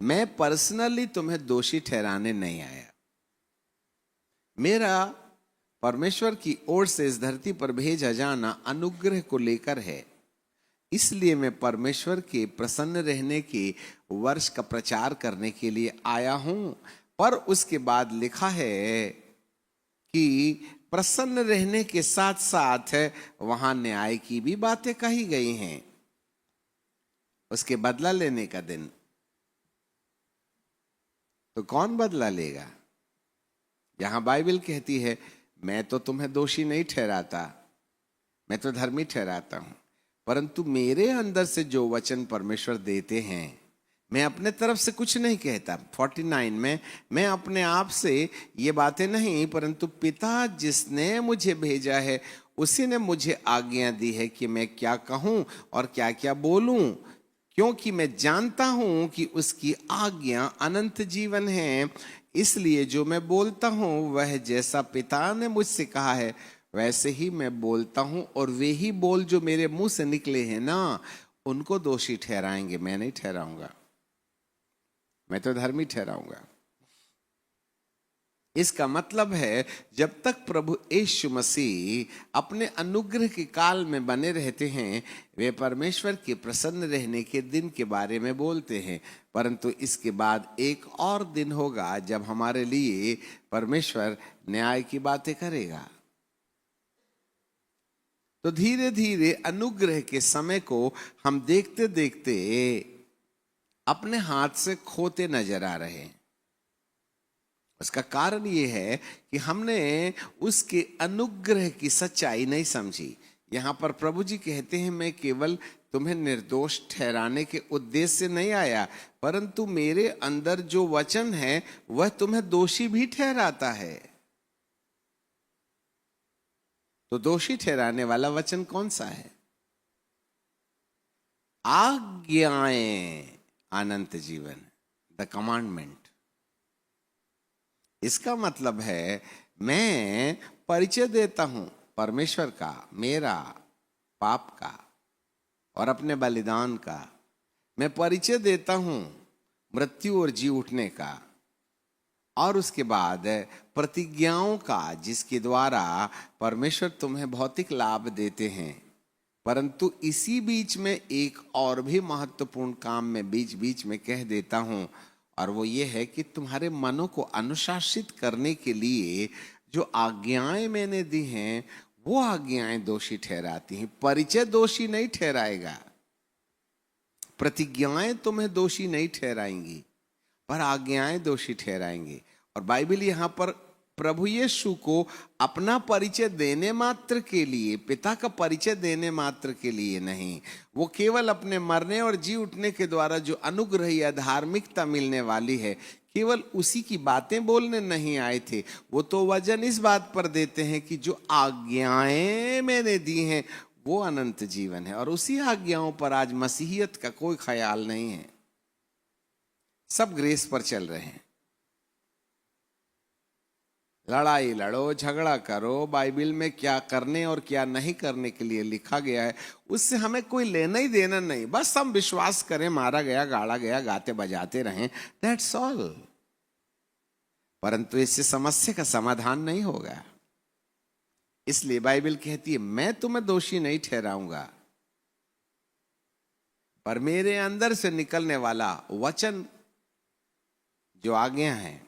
मैं पर्सनली तुम्हें दोषी ठहराने नहीं आया। मेरा परमेश्वर की ओर से इस धरती पर भेजा जाना अनुग्रह को लेकर है, इसलिए मैं परमेश्वर के प्रसन्न रहने के वर्ष का प्रचार करने के लिए आया हूं। पर उसके बाद लिखा है कि प्रसन्न रहने के साथ साथ वहां न्याय की भी बातें कही गई हैं, उसके बदला लेने का दिन। तो कौन बदला लेगा? यहां बाइबल कहती है, मैं तो तुम्हें दोषी नहीं ठहराता, मैं तो धर्मी ठहराता हूं, परंतु मेरे अंदर से जो वचन परमेश्वर देते हैं, मैं अपने तरफ से कुछ नहीं कहता। 49 में, मैं अपने आप से ये बातें नहीं, परंतु पिता जिसने मुझे भेजा है उसी ने मुझे आज्ञा दी है कि मैं क्या कहूं और क्या क्या बोलूं, क्योंकि मैं जानता हूं कि उसकी आज्ञा अनंत जीवन है। इसलिए जो मैं बोलता हूं वह जैसा पिता ने मुझसे कहा है वैसे ही मैं बोलता हूं, और वे ही बोल जो मेरे मुंह से निकले हैं ना, उनको दोषी ठहराएंगे, मैं नहीं ठहराऊंगा, मैं तो धर्मी ठहराऊंगा। इसका मतलब है, जब तक प्रभु यीशु मसीह अपने अनुग्रह के काल में बने रहते हैं, वे परमेश्वर के प्रसन्न रहने के दिन के बारे में बोलते हैं। परंतु इसके बाद एक और दिन होगा जब हमारे लिए परमेश्वर न्याय की बातें करेगा। तो धीरे धीरे अनुग्रह के समय को हम देखते देखते अपने हाथ से खोते नजर आ रहे हैं। उसका कारण ये है कि हमने उसके अनुग्रह की सच्चाई नहीं समझी। यहां पर प्रभु जी कहते हैं, मैं केवल तुम्हें निर्दोष ठहराने के उद्देश्य से नहीं आया, परंतु मेरे अंदर जो वचन है वह तुम्हें दोषी भी ठहराता है। तो दोषी ठहराने वाला वचन कौन सा है? आज्ञाएं अनंत जीवन, द कमांडमेंट। इसका मतलब है, मैं परिचय देता हूं परमेश्वर का, मेरा पाप का और अपने बलिदान का। मैं परिचय देता हूं मृत्यु और जी उठने का, और उसके बाद प्रतिज्ञाओं का, जिसके द्वारा परमेश्वर तुम्हें भौतिक लाभ देते हैं। परंतु इसी बीच में एक और भी महत्वपूर्ण काम मैं बीच बीच में कह देता हूं, और वो ये है कि तुम्हारे मनों को अनुशासित करने के लिए जो आज्ञाएं मैंने दी हैं, वो आज्ञाएं दोषी ठहराती हैं। परिचय दोषी नहीं ठहराएगा, प्रतिज्ञाएं तुम्हें दोषी नहीं ठहराएंगी, पर आज्ञाएं दोषी ठहराएंगी। और बाइबल यहां पर प्रभु यीशु को अपना परिचय देने मात्र के लिए, पिता का परिचय देने मात्र के लिए नहीं, वो केवल अपने मरने और जी उठने के द्वारा जो अनुग्रह या धार्मिकता मिलने वाली है, केवल उसी की बातें बोलने नहीं आए थे। वो तो वजन इस बात पर देते हैं कि जो आज्ञाएं मैंने दी हैं वो अनंत जीवन है, और उसी आज्ञाओं पर आज मसीहियत का कोई ख्याल नहीं है। सब ग्रेस पर चल रहे हैं। लड़ाई लड़ो, झगड़ा करो, बाइबल में क्या करने और क्या नहीं करने के लिए लिखा गया है उससे हमें कोई लेना ही देना नहीं। बस हम विश्वास करें, मारा गया, गाड़ा गया, गाते बजाते रहें, दैट्स ऑल। परंतु इससे समस्या का समाधान नहीं होगा। इसलिए बाइबल कहती है, मैं तुम्हें दोषी नहीं ठहराऊंगा, पर मेरे अंदर से निकलने वाला वचन जो आज्ञा है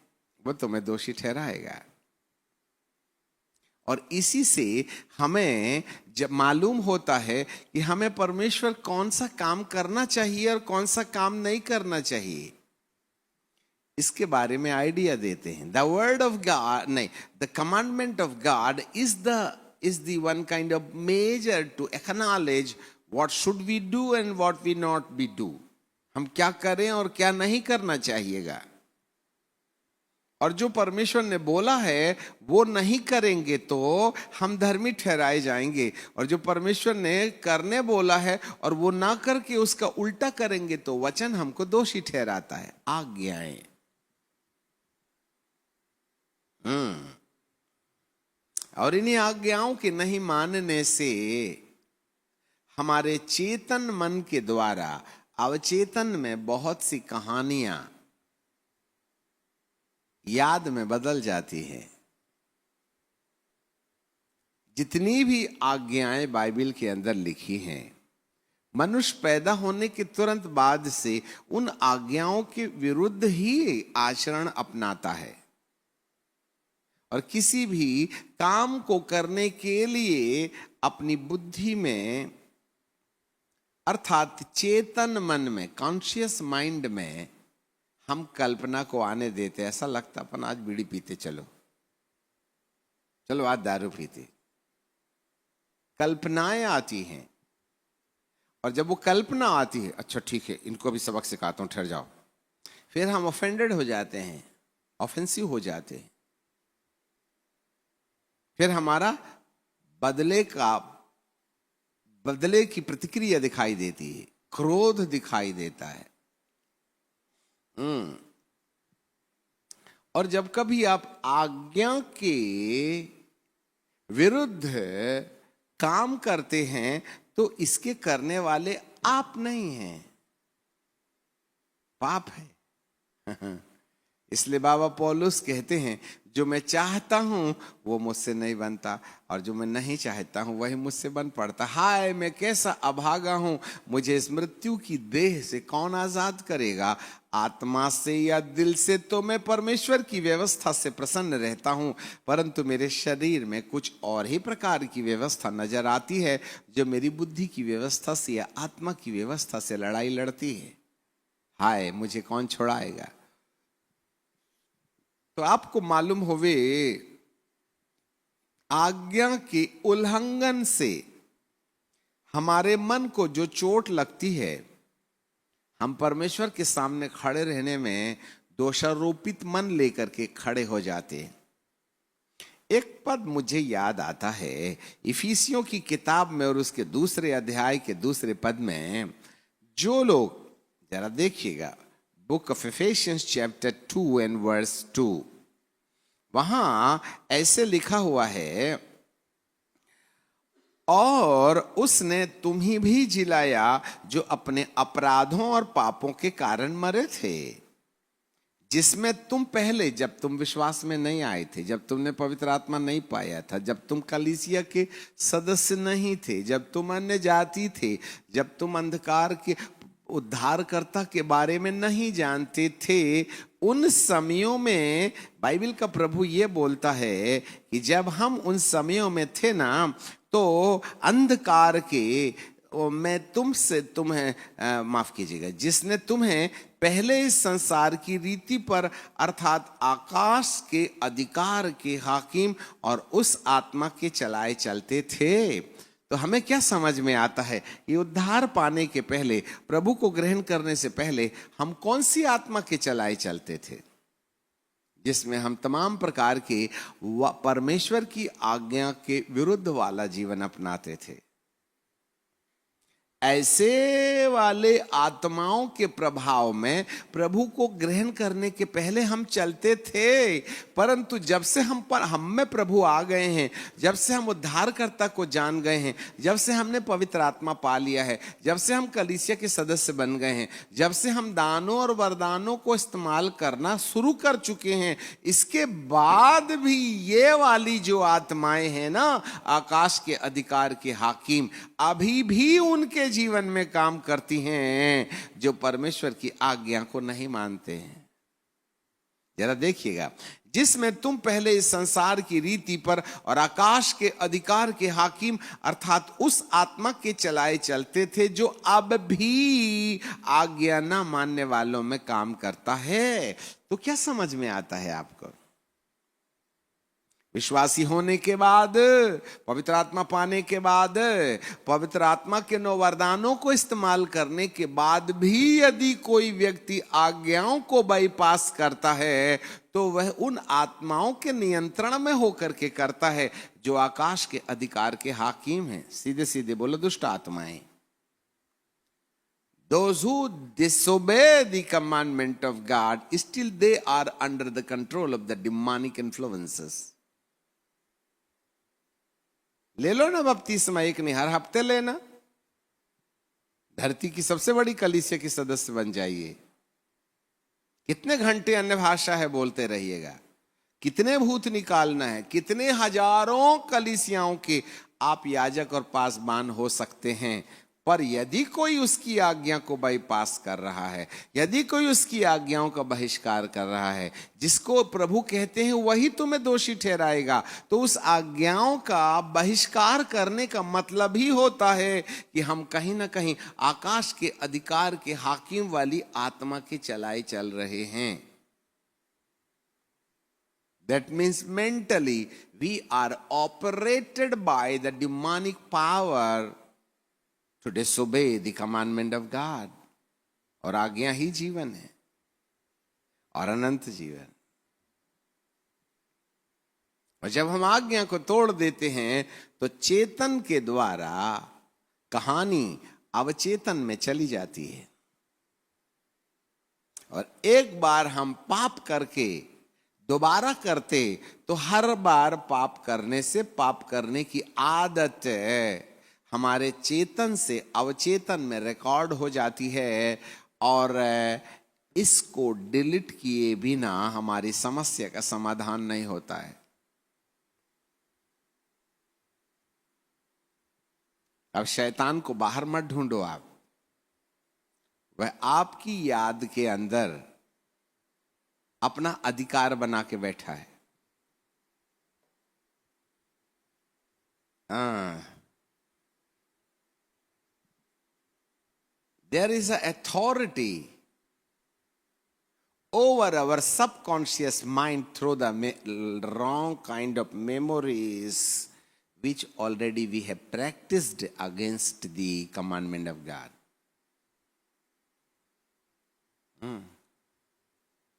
वो तुम्हें दोषी ठहराएगा। और इसी से हमें जब मालूम होता है कि हमें परमेश्वर कौन सा काम करना चाहिए और कौन सा काम नहीं करना चाहिए, इसके बारे में आइडिया देते हैं। द वर्ड ऑफ गॉड, नहीं, the commandment of God is the one kind of major to acknowledge what should we do and what we not be do, हम क्या करें और क्या नहीं करना चाहिएगा। और जो परमेश्वर ने बोला है वो नहीं करेंगे तो हम धर्मी ठहराए जाएंगे, और जो परमेश्वर ने करने बोला है और वो ना करके उसका उल्टा करेंगे तो वचन हमको दोषी ठहराता है। आज्ञाएं, और इन्हीं आज्ञाओं के नहीं मानने से हमारे चेतन मन के द्वारा अवचेतन में बहुत सी कहानियां याद में बदल जाती है। जितनी भी आज्ञाएं बाइबल के अंदर लिखी हैं, मनुष्य पैदा होने के तुरंत बाद से उन आज्ञाओं के विरुद्ध ही आचरण अपनाता है, और किसी भी काम को करने के लिए अपनी बुद्धि में अर्थात चेतन मन में, कॉन्शियस माइंड में हम कल्पना को आने देते। ऐसा लगता अपन आज बीड़ी पीते, चलो चलो आज दारू पीते, कल्पनाएं आती हैं। और जब वो कल्पना आती है, अच्छा ठीक है इनको भी सबक सिखाता हूं, ठहर जाओ, फिर हम ऑफेंडेड हो जाते हैं, ऑफेंसिव हो जाते हैं। फिर हमारा बदले की प्रतिक्रिया दिखाई देती है, क्रोध दिखाई देता है। और जब कभी आप आज्ञा के विरुद्ध काम करते हैं तो इसके करने वाले आप नहीं हैं, पाप है। इसलिए बाबा पौलुस कहते हैं, जो मैं चाहता हूं वो मुझसे नहीं बनता, और जो मैं नहीं चाहता हूं वही मुझसे बन पड़ता। हाय मैं कैसा अभागा हूं, मुझे इस मृत्यु की देह से कौन आजाद करेगा। आत्मा से या दिल से तो मैं परमेश्वर की व्यवस्था से प्रसन्न रहता हूं, परंतु मेरे शरीर में कुछ और ही प्रकार की व्यवस्था नजर आती है, जो मेरी बुद्धि की व्यवस्था से या आत्मा की व्यवस्था से लड़ाई लड़ती है। हाय मुझे कौन छुड़ाएगा। तो आपको मालूम होवे, आज्ञा के उल्लंघन से हमारे मन को जो चोट लगती है, हम परमेश्वर के सामने खड़े रहने में दोषारोपित मन लेकर के खड़े हो जाते हैं। एक पद मुझे याद आता है इफिसियों की किताब में और उसके दूसरे अध्याय के दूसरे पद में, जो लोग, जरा देखिएगा, book of Ephesians chapter 2 and verse 2, वहां ऐसे लिखा हुआ है, और उसने तुम्हें भी जिलाया जो अपने अपराधों और पापों के कारण मरे थे, जिसमें तुम पहले, जब तुम विश्वास में नहीं आए थे, जब तुमने पवित्र आत्मा नहीं पाया था, जब तुम कलीसिया के सदस्य नहीं थे, जब तुम अन्य जाति थे, जब तुम अंधकार के उद्धारकर्ता के बारे में नहीं जानते थे, उन समयों में बाइबल का प्रभु ये बोलता है कि जब हम उन समयों में थे ना, तो अंधकार के मैं तुम्हें माफ कीजिएगा, जिसने तुम्हें पहले इस संसार की रीति पर अर्थात आकाश के अधिकार के हाकिम और उस आत्मा के चलाए चलते थे। तो हमें क्या समझ में आता है, ये उद्धार पाने के पहले, प्रभु को ग्रहण करने से पहले हम कौन सी आत्मा के चलाए चलते थे, जिसमें हम तमाम प्रकार के परमेश्वर की आज्ञा के विरुद्ध वाला जीवन अपनाते थे। ऐसे वाले आत्माओं के प्रभाव में प्रभु को ग्रहण करने के पहले हम चलते थे, परंतु जब से हम में प्रभु आ गए हैं, जब से हम उद्धारकर्ता को जान गए हैं, जब से हमने पवित्र आत्मा पा लिया है, जब से हम कलीसिया के सदस्य बन गए हैं, जब से हम दानों और वरदानों को इस्तेमाल करना शुरू कर चुके हैं, इसके बाद भी ये वाली जो आत्माएं हैं ना, आकाश के अधिकार के हाकिम, अभी भी उनके जीवन में काम करती हैं, जो परमेश्वर की आज्ञा को नहीं मानते हैं। जरा देखिएगा, जिसमें तुम पहले इस संसार की रीति पर और आकाश के अधिकार के हाकिम अर्थात उस आत्मा के चलाए चलते थे, जो अब भी आज्ञा न मानने वालों में काम करता है। तो क्या समझ में आता है आपको? विश्वासी होने के बाद, पवित्र आत्मा पाने के बाद, पवित्र आत्मा के 9 वरदानों को इस्तेमाल करने के बाद भी यदि कोई व्यक्ति आज्ञाओं को बाईपास करता है तो वह उन आत्माओं के नियंत्रण में होकर के करता है जो आकाश के अधिकार के हाकिम हैं। सीधे सीधे बोलो, दुष्ट आत्माएं। Those who disobey the commandment of God, still they are under the control of the demonic influences. ले लो ना बपतिस्मा, एक नहीं हर हफ्ते लेना। धरती की सबसे बड़ी कलीसिया की सदस्य बन जाइए। कितने घंटे अन्य भाषा है बोलते रहिएगा, कितने भूत निकालना है, कितने हजारों कलीसियाओं के आप याजक और पासबान हो सकते हैं। पर यदि कोई उसकी आज्ञा को बाईपास कर रहा है, यदि कोई उसकी आज्ञाओं का बहिष्कार कर रहा है, जिसको प्रभु कहते हैं वही तुम्हें दोषी ठहराएगा, तो उस आज्ञाओं का बहिष्कार करने का मतलब ही होता है कि हम कहीं ना कहीं आकाश के अधिकार के हाकिम वाली आत्मा के चलाए चल रहे हैं। That means mentally we are operated by the demonic power to disobey the commandment of God. और आज्ञा ही जीवन है और अनंत जीवन। और जब हम आज्ञा को तोड़ देते हैं तो चेतन के द्वारा कहानी अवचेतन में चली जाती है। और एक बार हम पाप करके दोबारा करते तो हर बार पाप करने से पाप करने की आदत हमारे चेतन से अवचेतन में रिकॉर्ड हो जाती है और इसको डिलीट किए बिना हमारी समस्या का समाधान नहीं होता है। अब शैतान को बाहर मत ढूंढो आप, वह आपकी याद के अंदर अपना अधिकार बना के बैठा है। There is an authority over our subconscious mind through the wrong kind of memories which already we have practiced against the commandment of God.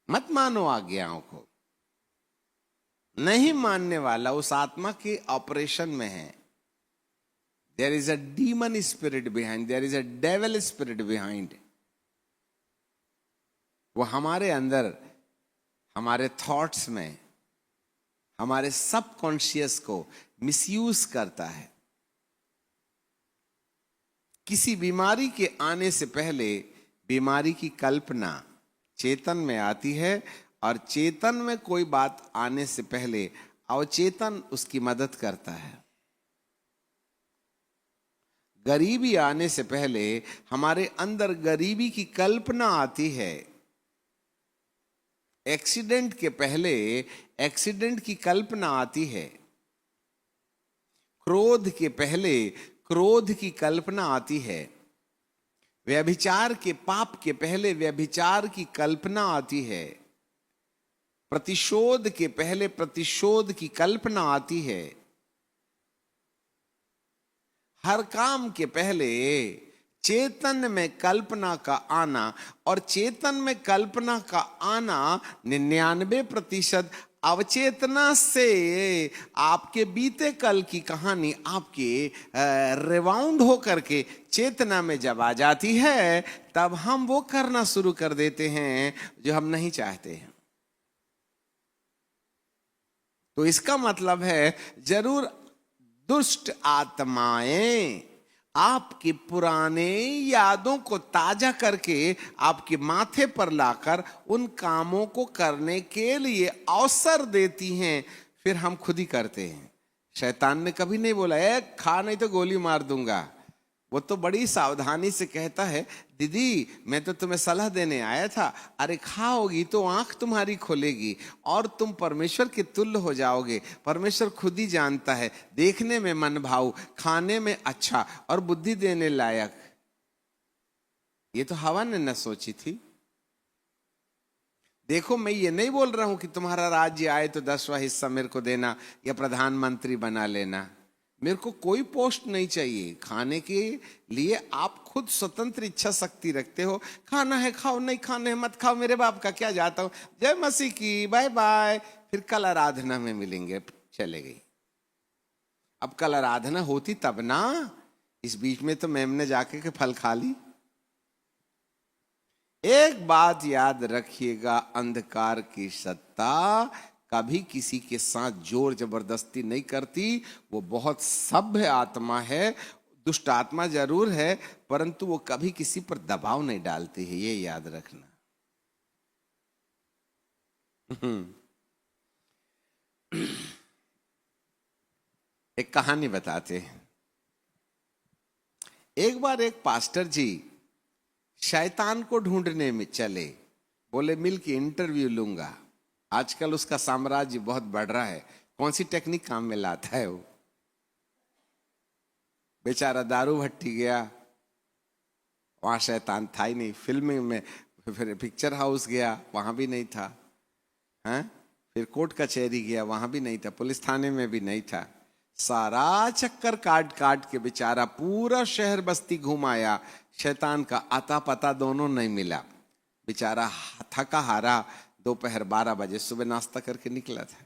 मत मानो आज्ञाओं को। नहीं मानने वाला उस आत्मा के ऑपरेशन में है। There is a demon spirit behind, there is a devil spirit behind. वो हमारे अंदर, हमारे थॉट्स में, हमारे सबकॉन्शियस को मिसयूज करता है। किसी बीमारी के आने से पहले बीमारी की कल्पना चेतन में आती है और चेतन में कोई बात आने से पहले अवचेतन उसकी मदद करता है। गरीबी आने से पहले हमारे अंदर गरीबी की कल्पना आती है। एक्सीडेंट के पहले एक्सीडेंट की कल्पना आती है। क्रोध के पहले क्रोध की कल्पना आती है। व्यभिचार के पाप के पहले व्यभिचार की कल्पना आती है। प्रतिशोध के पहले प्रतिशोध की कल्पना आती है। हर काम के पहले चेतन में कल्पना का आना, और चेतन में कल्पना का आना 99% अवचेतना से आपके बीते कल की कहानी आपके रिवाउंड होकर के चेतना में जब आ जाती है, तब हम वो करना शुरू कर देते हैं जो हम नहीं चाहते हैं। तो इसका मतलब है जरूर दुष्ट आत्माएं आपकी पुराने यादों को ताजा करके आपके माथे पर लाकर उन कामों को करने के लिए अवसर देती हैं, फिर हम खुद ही करते हैं। शैतान ने कभी नहीं बोला खा नहीं तो गोली मार दूंगा। वो तो बड़ी सावधानी से कहता है, दीदी मैं तो तुम्हें सलाह देने आया था, अरे खाओगी तो आंख तुम्हारी खुलेगी और तुम परमेश्वर के तुल्य हो जाओगे। परमेश्वर खुद ही जानता है, देखने में मन भाऊ, खाने में अच्छा और बुद्धि देने लायक। ये तो हवा ने न सोची थी। देखो, मैं ये नहीं बोल रहा हूं कि तुम्हारा राज्य आए तो 10वां हिस्सा मेरे को देना या प्रधानमंत्री बना लेना। मेरे को कोई पोस्ट नहीं चाहिए। खाने के लिए आप खुद स्वतंत्र इच्छा शक्ति रखते हो। खाना है खाओ, नहीं खाना है मत खाओ, मेरे बाप का क्या जाता हूं। जय मसीह की, बाय बाय, फिर कल आराधना में मिलेंगे। चले गई। अब कल आराधना होती तब ना, इस बीच में तो मैम ने जाके के फल खा ली। एक बात याद रखिएगा, अंधकार की सत्ता कभी किसी के साथ जोर जबरदस्ती नहीं करती। वो बहुत सभ्य आत्मा है, दुष्ट आत्मा जरूर है, परंतु वो कभी किसी पर दबाव नहीं डालती है, ये याद रखना। एक कहानी बताते हैं। एक बार एक पास्टर जी शैतान को ढूंढने में चले। बोले मिल के इंटरव्यू लूंगा। आजकल उसका साम्राज्य बहुत बढ़ रहा है, कौन सी टेक्निक काम में लाता है वो। बेचारा दारू भट्टी गया, वहां शैतान था ही नहीं। फिल्म में फिर पिक्चर हाउस गया, वहां भी नहीं था। हैं? फिर कोर्ट कचहरी गया, वहां भी नहीं था। पुलिस थाने में भी नहीं था। सारा चक्कर काट काट के बेचारा पूरा शहर बस्ती घुमाया, शैतान का आता पता दोनों नहीं मिला। बेचारा थका हारा दोपहर 12 बजे सुबह नाश्ता करके निकला था।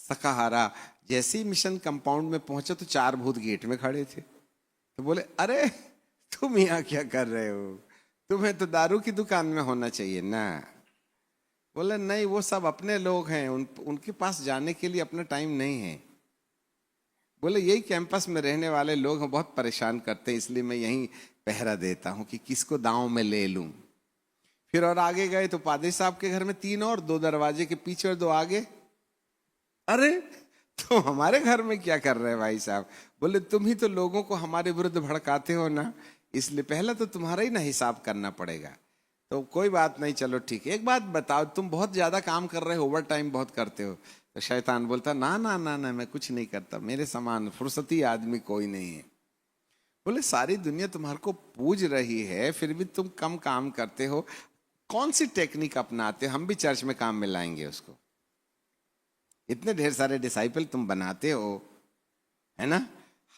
थका हारा जैसे ही मिशन कंपाउंड में पहुंचा तो 4 भूत गेट में खड़े थे। तो बोले अरे तुम यहाँ क्या कर रहे हो, तुम्हें तो दारू की दुकान में होना चाहिए ना। बोले नहीं, वो सब अपने लोग हैं, उनके पास जाने के लिए अपना टाइम नहीं है। बोले यही कैंपस में रहने वाले लोग हैं, बहुत परेशान करते हैं, इसलिए मैं यहीं पहरा देता हूं कि किसको दांव में ले लूं। फिर और आगे गए तो पादरी साहब के घर में 3 और, 2 दरवाजे के पीछे और 2 आगे। अरे तो हमारे घर में क्या कर रहे हैं भाई साहब। बोले तुम ही तो लोगों को हमारे विरुद्ध भड़काते हो ना, इसलिए पहला तो तुम्हारा ही ना हिसाब करना पड़ेगा। तो कोई बात नहीं, चलो ठीक है। एक बात बताओ, तुम बहुत ज्यादा काम कर रहे हो, ओवर टाइम बहुत करते हो। तो शैतान बोलता ना ना ना ना, मैं कुछ नहीं करता, मेरे समान फुर्सती आदमी कोई नहीं है। बोले सारी दुनिया तुम्हारे को पूज रही है, फिर भी तुम कम काम करते हो, कौन सी टेक्निक अपनाते हो, हम भी चर्च में काम में लाएंगे उसको। इतने ढेर सारे डिसाइपल तुम बनाते हो, है ना।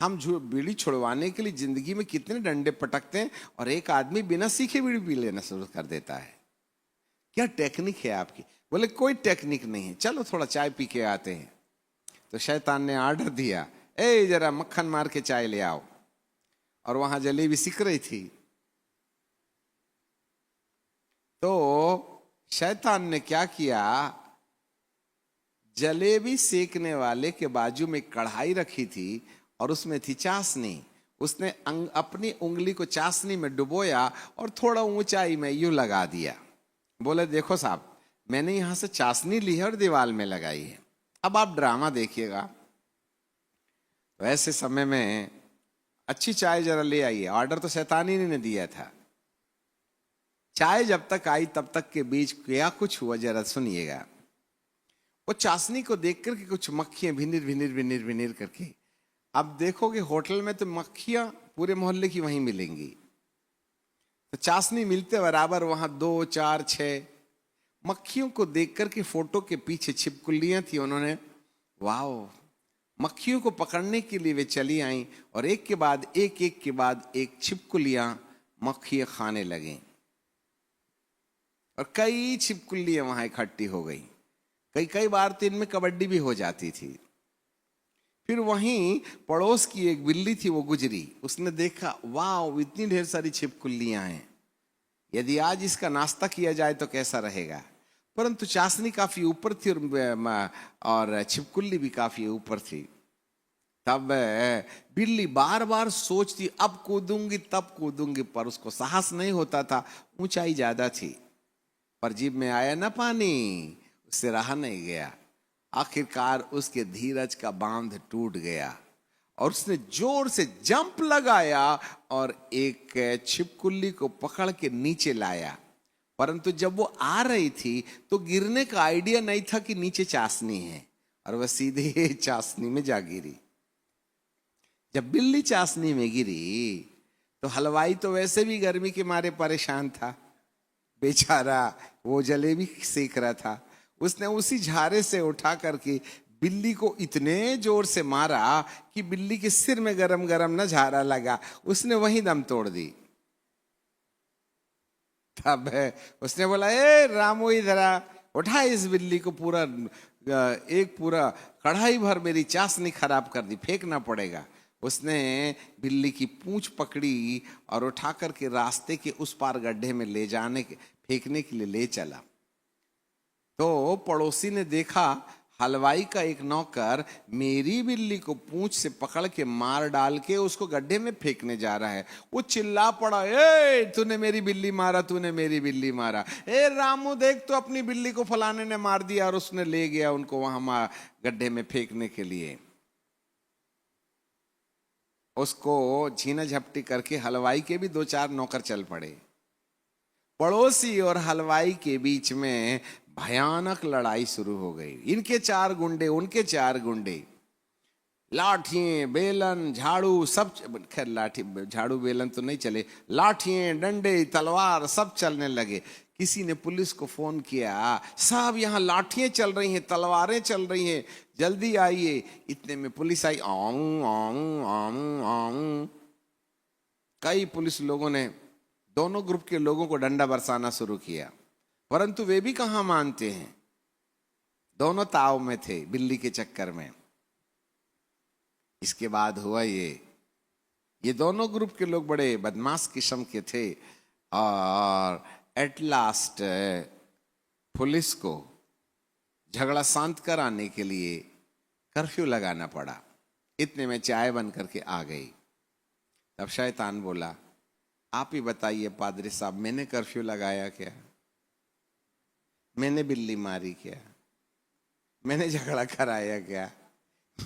हम बीड़ी छुड़वाने के लिए जिंदगी में कितने डंडे पटकते हैं, और एक आदमी बिना सीखे बीड़ी पी लेना शुरू कर देता है। क्या टेक्निक है आपकी। बोले कोई टेक्निक नहीं है, चलो थोड़ा चाय पी के आते हैं। तो शैतान ने ऑर्डर दिया, ए जरा मक्खन मार के चाय ले आओ। और वहां जलेबी सिक रही थी। तो शैतान ने क्या किया, जलेबी सेकने वाले के बाजू में कढ़ाई रखी थी और उसमें थी चाशनी। उसने अपनी उंगली को चाशनी में डुबोया और थोड़ा ऊंचाई में यूं लगा दिया। बोले देखो साहब, मैंने यहां से चाशनी ली है और दीवार में लगाई है, अब आप ड्रामा देखिएगा। तो ऐसे समय में अच्छी चाय जरा ले आइए। ऑर्डर तो शैतान ही ने दिया था। चाय जब तक आई तब तक के बीच क्या कुछ हुआ जरा सुनिएगा। वो चाशनी को देख करके कुछ मक्खियां भिनिर भिनिर भिनिर भिनिर करके, अब देखोगे होटल में तो मक्खियां पूरे मोहल्ले की वहीं मिलेंगी। तो चाशनी मिलते बराबर वहां 2, 4, 6 मक्खियों को देख करके फोटो के पीछे छिपकलियां थी। उन्होंने वाओ, मक्खियों को पकड़ने के लिए वे चली आई और एक के बाद एक छिपकलियां मक्खियां खाने लगे। और कई छिपकलियां वहां इकट्ठी हो गई। कई बार तो इनमें कबड्डी भी हो जाती थी। फिर वहीं पड़ोस की एक बिल्ली थी, वो गुजरी। उसने देखा वाह इतनी ढेर सारी छिपकलियां हैं, यदि आज इसका नाश्ता किया जाए तो कैसा रहेगा। परंतु चाशनी काफी ऊपर थी और छिपकली भी काफी ऊपर थी। तब बिल्ली बार बार सोचती अब कूदूंगी तब कूदूंगी, पर उसको साहस नहीं होता था, ऊंचाई ज्यादा थी। पर जीभ में आया ना पानी, उससे रहा नहीं गया। आखिरकार उसके धीरज का बांध टूट गया और उसने जोर से जंप लगाया और एक छिपकली को पकड़ के नीचे लाया। परंतु जब वो आ रही थी तो गिरने का आइडिया नहीं था कि नीचे चाशनी है, और वह सीधे चाशनी में जा गिरी। जब बिल्ली चाशनी में गिरी तो हलवाई तो वैसे भी गर्मी के मारे परेशान था, बेचारा वो जलेबी सेक रहा था, उसने उसी झारे से उठा करके बिल्ली को इतने जोर से मारा कि बिल्ली के सिर में गरम गरम न झारा लगा, उसने वहीं दम तोड़ दी। तब उसने बोला, ए रामू इधर आ, उठा इस बिल्ली को, पूरा एक पूरा कढ़ाई भर मेरी चाशनी खराब कर दी, फेंकना पड़ेगा। उसने बिल्ली की पूंछ पकड़ी और उठा करके रास्ते के उस पार गड्ढे में ले जाने के फेंकने के लिए ले चला। तो पड़ोसी ने देखा हलवाई का एक नौकर मेरी बिल्ली को पूंछ से पकड़ के मार डाल के उसको गड्ढे में फेंकने जा रहा है। वो चिल्ला पड़ा, ए तूने मेरी बिल्ली मारा, तूने मेरी बिल्ली मारा। ए रामू देख तो अपनी बिल्ली को फलाने ने मार दिया, और उसने ले गया उनको वहां गड्ढे में फेंकने के लिए। उसको झीना झपटी करके हलवाई के भी 2-4 नौकर चल पड़े। पड़ोसी और हलवाई के बीच में भयानक लड़ाई शुरू हो गई। इनके 4 गुंडे, उनके 4 गुंडे, लाठियां बेलन झाड़ू सब, खैर लाठी झाड़ू बेलन तो नहीं चले, लाठियां डंडे तलवार सब चलने लगे। किसी ने पुलिस को फोन किया, साहब यहाँ लाठियां चल रही हैं, तलवारें चल रही हैं, जल्दी आइए। इतने में पुलिस आई। आऊं आऊं आऊं आऊं। कई पुलिस लोगों ने दोनों ग्रुप के लोगों को डंडा बरसाना शुरू किया, परंतु वे भी कहां मानते हैं, दोनों ताव में थे बिल्ली के चक्कर में। इसके बाद हुआ ये दोनों ग्रुप के लोग बड़े बदमाश किस्म के थे, और एट लास्ट पुलिस को झगड़ा शांत कराने के लिए कर्फ्यू लगाना पड़ा। इतने में चाय बन करके आ गई। तब शैतान बोला, आप ही बताइए पादरी साहब, मैंने कर्फ्यू लगाया क्या? मैंने बिल्ली मारी क्या? मैंने झगड़ा कराया क्या?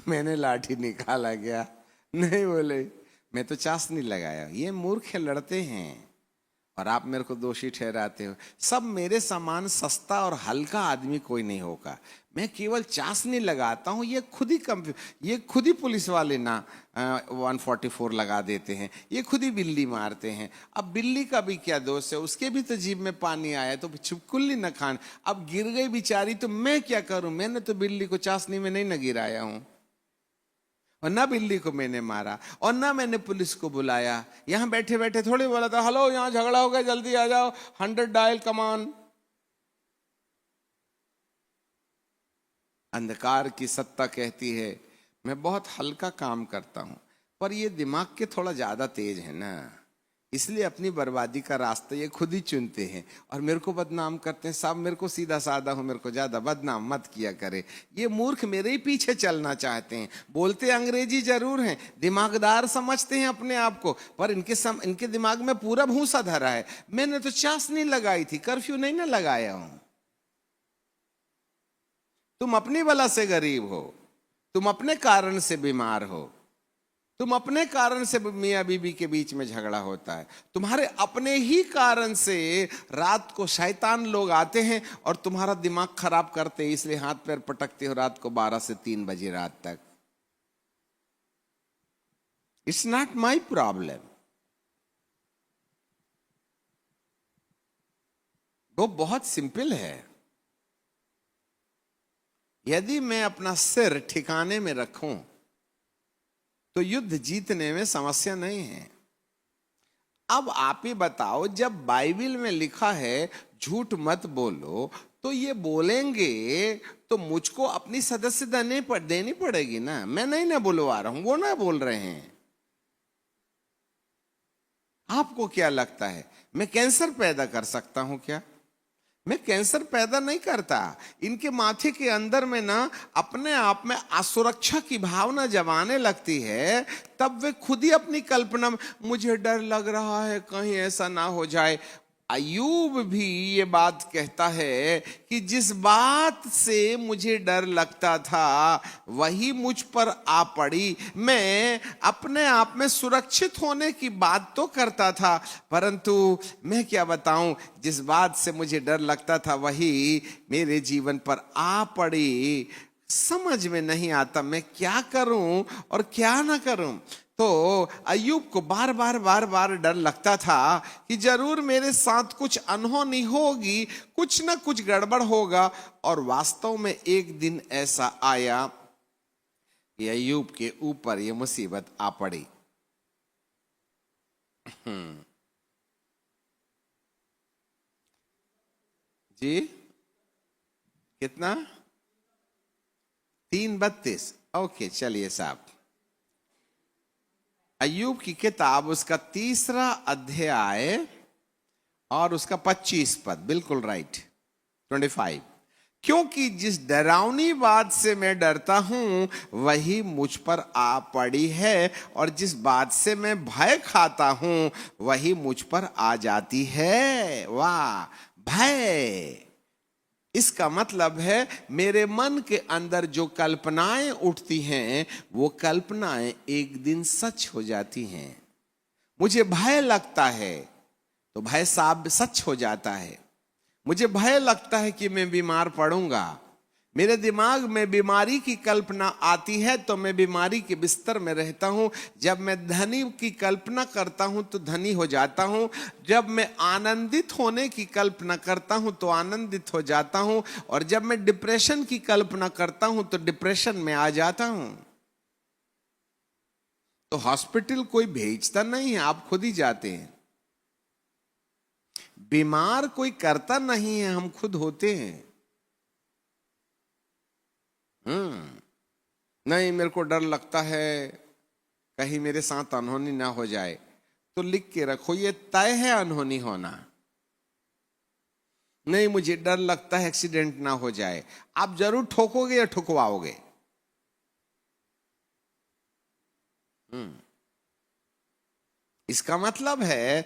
मैंने लाठी निकाला क्या? नहीं बोले, मैं तो चाशनी लगाया। ये मूर्ख लड़ते हैं और आप मेरे को दोषी ठहराते हो। सब मेरे समान सस्ता और हल्का आदमी कोई नहीं होगा, मैं केवल चाशनी लगाता हूं। ये खुद ही पुलिस वाले ना 144 लगा देते हैं, ये खुद ही बिल्ली मारते हैं। अब बिल्ली का भी क्या दोष है, उसके भी तो जीभ में पानी आया, तो छिपकुल्ली न खान। अब गिर गई बेचारी तो मैं क्या करूं? मैंने तो बिल्ली को चाशनी में नहीं न गिराया हूं, और ना बिल्ली को मैंने मारा, और ना मैंने पुलिस को बुलाया। यहां बैठे बैठे थोड़ी बोला था, हेलो यहां झगड़ा हो गया, जल्दी आ जाओ, 100 डायल कमान। अंधकार की सत्ता कहती है मैं बहुत हल्का काम करता हूं, पर ये दिमाग के थोड़ा ज्यादा तेज है ना, इसलिए अपनी बर्बादी का रास्ता ये खुद ही चुनते हैं और मेरे को बदनाम करते हैं। साहब मेरे को सीधा साधा हूं, मेरे को ज्यादा बदनाम मत किया करे। ये मूर्ख मेरे ही पीछे चलना चाहते हैं, बोलते अंग्रेजी जरूर हैं, दिमागदार समझते हैं अपने आप को, पर इनके दिमाग में पूरा भूसा धरा है। मैंने तो चाशनी लगाई थी, कर्फ्यू नहीं ना लगाया हूं। तुम अपनी बला से गरीब हो, तुम अपने कारण से बीमार हो, तुम अपने कारण से मियां बीबी के बीच में झगड़ा होता है, तुम्हारे अपने ही कारण से रात को शैतान लोग आते हैं और तुम्हारा दिमाग खराब करते हैं, इसलिए हाथ पैर पटकते हो रात को 12 से 3 बजे रात तक। It's not my problem. वो बहुत सिंपल है। यदि मैं अपना सिर ठिकाने में रखूं तो युद्ध जीतने में समस्या नहीं है। अब आप ही बताओ, जब बाइबल में लिखा है झूठ मत बोलो, तो ये बोलेंगे तो मुझको अपनी सदस्यता देनी पड़ेगी ना। मैं नहीं ना बुलवा रहा हूं, वो ना बोल रहे हैं। आपको क्या लगता है मैं कैंसर पैदा कर सकता हूं क्या? मैं कैंसर पैदा नहीं करता। इनके माथे के अंदर में ना अपने आप में असुरक्षा की भावना जब आने लगती है, तब वे खुद ही अपनी कल्पना में, मुझे डर लग रहा है कहीं ऐसा ना हो जाए। अय्यूब भी ये बात कहता है कि जिस बात से मुझे डर लगता था वही मुझ पर आ पड़ी। मैं अपने आप में सुरक्षित होने की बात तो करता था, परंतु मैं क्या बताऊं, जिस बात से मुझे डर लगता था वही मेरे जीवन पर आ पड़ी। समझ में नहीं आता मैं क्या करूं और क्या ना करूं। तो अय्यूब को बार बार डर लगता था कि जरूर मेरे साथ कुछ अनहोनी होगी, कुछ ना कुछ गड़बड़ होगा। और वास्तव में एक दिन ऐसा आया कि अय्यूब के ऊपर ये मुसीबत आ पड़ी। जी कितना? 3:32। ओके चलिए साहब, अय्यूब की किताब उसका 3रा अध्याय और उसका 25 पद, बिल्कुल राइट, 25। क्योंकि जिस डरावनी बात से मैं डरता हूं वही मुझ पर आ पड़ी है, और जिस बात से मैं भय खाता हूं वही मुझ पर आ जाती है। वाह, भय, इसका मतलब है मेरे मन के अंदर जो कल्पनाएं उठती हैं वो कल्पनाएं एक दिन सच हो जाती हैं। मुझे भय लगता है तो भय साब सच हो जाता है। मुझे भय लगता है कि मैं बीमार पड़ूंगा, मेरे दिमाग में बीमारी की कल्पना आती है तो मैं बीमारी के बिस्तर में रहता हूं। जब मैं धनी की कल्पना करता हूं तो धनी हो जाता हूं। जब मैं आनंदित होने की कल्पना करता हूं तो आनंदित हो जाता हूं। और जब मैं डिप्रेशन की कल्पना करता हूं तो डिप्रेशन में आ जाता हूं। तो हॉस्पिटल कोई भेजता नहीं है, आप खुद ही जाते हैं। बीमार कोई करता नहीं है, हम खुद होते हैं। नहीं, मेरे को डर लगता है कहीं मेरे साथ अनहोनी ना हो जाए, तो लिख के रखो ये तय है अनहोनी होना। नहीं, मुझे डर लगता है एक्सीडेंट ना हो जाए, आप जरूर ठोकोगे या ठुकवाओगे? इसका मतलब है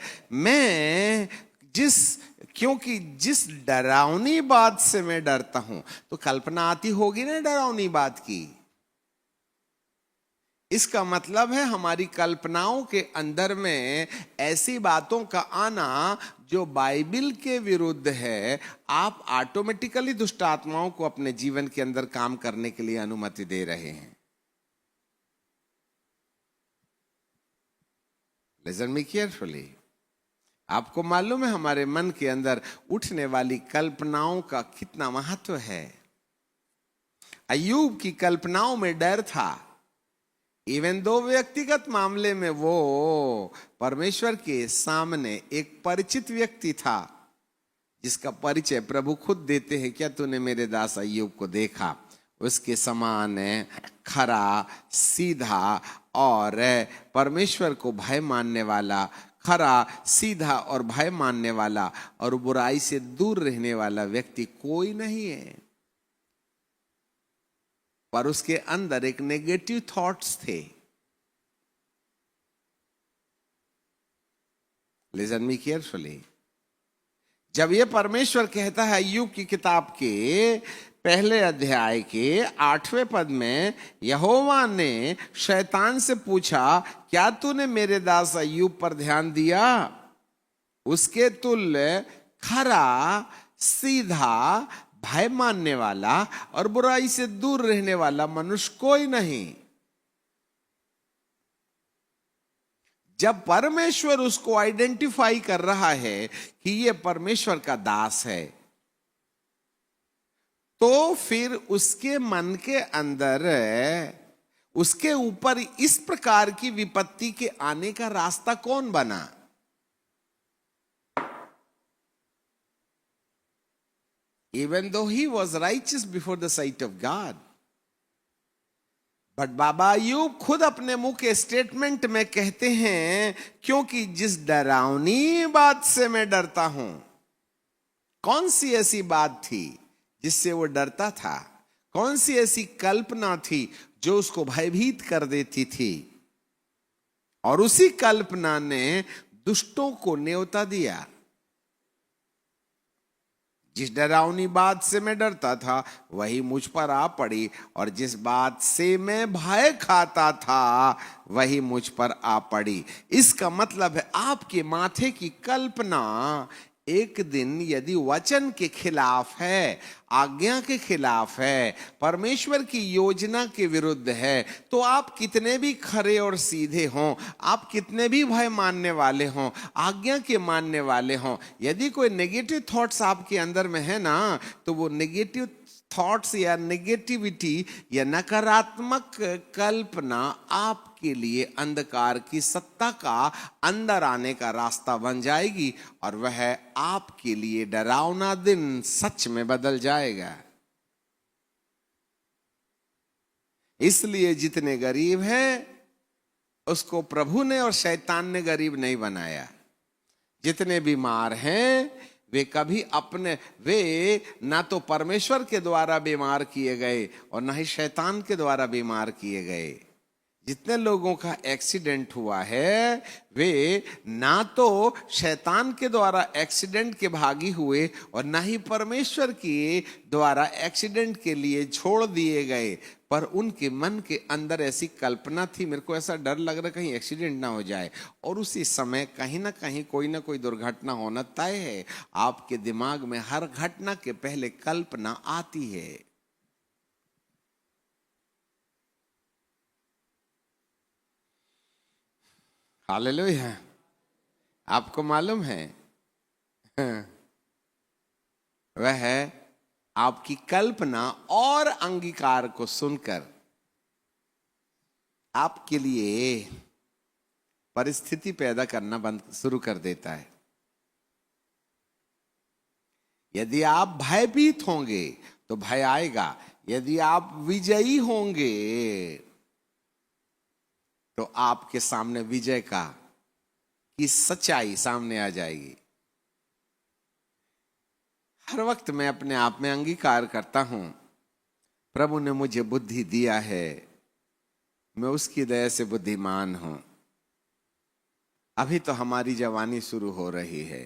क्योंकि जिस डरावनी बात से मैं डरता हूं, तो कल्पना आती होगी ना डरावनी बात की। इसका मतलब है हमारी कल्पनाओं के अंदर में ऐसी बातों का आना जो बाइबल के विरुद्ध है। आप ऑटोमेटिकली दुष्ट आत्माओं को अपने जीवन के अंदर काम करने के लिए अनुमति दे रहे हैं। Listen me carefully. आपको मालूम है हमारे मन के अंदर उठने वाली कल्पनाओं का कितना महत्व है। अय्यूब की कल्पनाओं में डर था। इवन दो व्यक्तिगत मामले में वो परमेश्वर के सामने एक परिचित व्यक्ति था, जिसका परिचय प्रभु खुद देते हैं। क्या तूने मेरे दास अय्यूब को देखा? उसके समान खरा, सीधा और परमेश्वर को भय मानने वाला, खरा, सीधा और भय मानने वाला और बुराई से दूर रहने वाला व्यक्ति कोई नहीं है। पर उसके अंदर एक नेगेटिव थॉट्स थे। Listen me carefully. जब ये परमेश्वर कहता है अय्यूब की किताब के 1 अध्याय के 8वें पद में, यहोवा ने शैतान से पूछा, क्या तूने मेरे दास अय्यूब पर ध्यान दिया? उसके तुल्य खरा, सीधा, भय मानने वाला और बुराई से दूर रहने वाला मनुष्य कोई नहीं। जब परमेश्वर उसको आइडेंटिफाई कर रहा है कि ये परमेश्वर का दास है, तो फिर उसके मन के अंदर उसके ऊपर इस प्रकार की विपत्ति के आने का रास्ता कौन बना? Even though he was righteous before the sight of God, but Baba Ayyub खुद अपने मुंह के स्टेटमेंट में कहते हैं, क्योंकि जिस डरावनी बात से मैं डरता हूं। कौन सी ऐसी बात थी जिससे वो डरता था? कौन सी ऐसी कल्पना थी जो उसको भयभीत कर देती थी? और उसी कल्पना ने दुष्टों को न्योता दिया। जिस डरावनी बात से मैं डरता था वही मुझ पर आ पड़ी, और जिस बात से मैं भय खाता था वही मुझ पर आ पड़ी। इसका मतलब है आपके माथे की कल्पना एक दिन यदि वचन के खिलाफ है, आज्ञा के खिलाफ है, परमेश्वर की योजना के विरुद्ध है, तो आप कितने भी खरे और सीधे हों, आप कितने भी भय मानने वाले हों, आज्ञा के मानने वाले हों, यदि कोई नेगेटिव थॉट्स आपके अंदर में है ना, तो वो नेगेटिव थॉट्स या नेगेटिविटी या नकारात्मक कल्पना आपके लिए अंधकार की सत्ता का अंदर आने का रास्ता बन जाएगी और वह आपके लिए डरावना दिन सच में बदल जाएगा। इसलिए जितने गरीब हैं उसको प्रभु ने और शैतान ने गरीब नहीं बनाया। जितने बीमार हैं वे ना तो परमेश्वर के द्वारा बीमार किए गए और ना ही शैतान के द्वारा बीमार किए गए। जितने लोगों का एक्सीडेंट हुआ है वे ना तो शैतान के द्वारा एक्सीडेंट के भागी हुए और ना ही परमेश्वर के द्वारा एक्सीडेंट के लिए छोड़ दिए गए, पर उनके मन के अंदर ऐसी कल्पना थी, मेरे को ऐसा डर लग रहा कहीं एक्सीडेंट ना हो जाए, और उसी समय कहीं ना कहीं कोई ना कोई दुर्घटना होना तय है। आपके दिमाग में हर घटना के पहले कल्पना आती है। हालेलुया। आपको मालूम है वह है आपकी कल्पना और अंगीकार को सुनकर आपके लिए परिस्थिति पैदा करना बंद शुरू कर देता है। यदि आप भयभीत होंगे तो भय आएगा, यदि आप विजयी होंगे तो आपके सामने विजय की सच्चाई सामने आ जाएगी। हर वक्त मैं अपने आप में अंगीकार करता हूं, प्रभु ने मुझे बुद्धि दिया है, मैं उसकी दया से बुद्धिमान हूं। अभी तो हमारी जवानी शुरू हो रही है,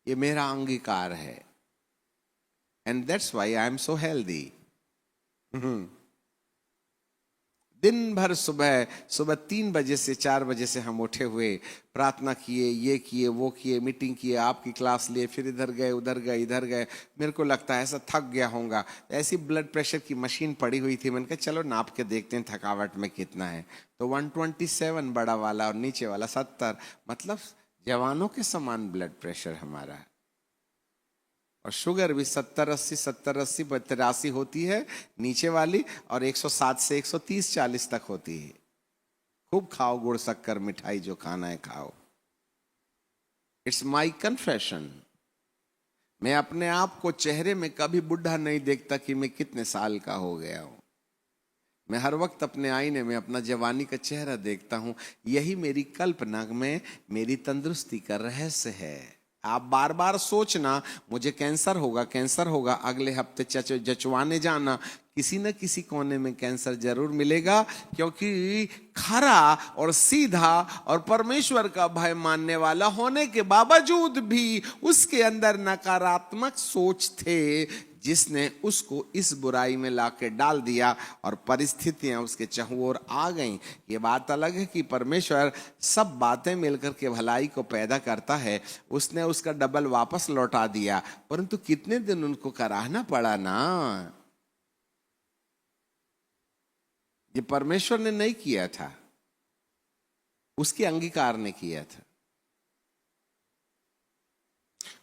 ये मेरा अंगीकार है, and that's why I am so healthy. दिन भर सुबह 3 बजे से 4 बजे से हम उठे हुए, प्रार्थना किए, ये किए, वो किए, मीटिंग किए, आपकी क्लास लिए, फिर इधर गए, उधर गए, इधर गए। मेरे को लगता है ऐसा थक गया होगा। ऐसी ब्लड प्रेशर की मशीन पड़ी हुई थी, मैंने कहा चलो नाप के देखते हैं थकावट में कितना है। तो 127 बड़ा वाला और नीचे वाला 70, मतलब जवानों के समान ब्लड प्रेशर हमारा। और शुगर भी 70-80 पर 83 होती है नीचे वाली, और 107 से 130-40 तक होती है। खूब खाओ गुड़ शक्कर मिठाई, जो खाना है खाओ। It's my confession. मैं अपने आप को चेहरे में कभी बुढ़ा नहीं देखता कि मैं कितने साल का हो गया हूं। मैं हर वक्त अपने आईने में अपना जवानी का चेहरा देखता हूं। यही मेरी कल्पना में मेरी तंदुरुस्ती का रहस्य है। आप बार बार सोचना मुझे कैंसर होगा, कैंसर होगा, अगले हफ्ते जचवाने जाना, किसी न किसी कोने में कैंसर जरूर मिलेगा, क्योंकि खरा और सीधा और परमेश्वर का भय मानने वाला होने के बावजूद भी उसके अंदर नकारात्मक सोच थे, जिसने उसको इस बुराई में लाके डाल दिया और परिस्थितियां उसके चहुओर आ गईं। ये बात अलग है कि परमेश्वर सब बातें मिलकर के भलाई को पैदा करता है, उसने उसका डबल वापस लौटा दिया, परंतु कितने दिन उनको कराहना पड़ा ना। ये परमेश्वर ने नहीं किया था, उसके अंगीकार ने किया था।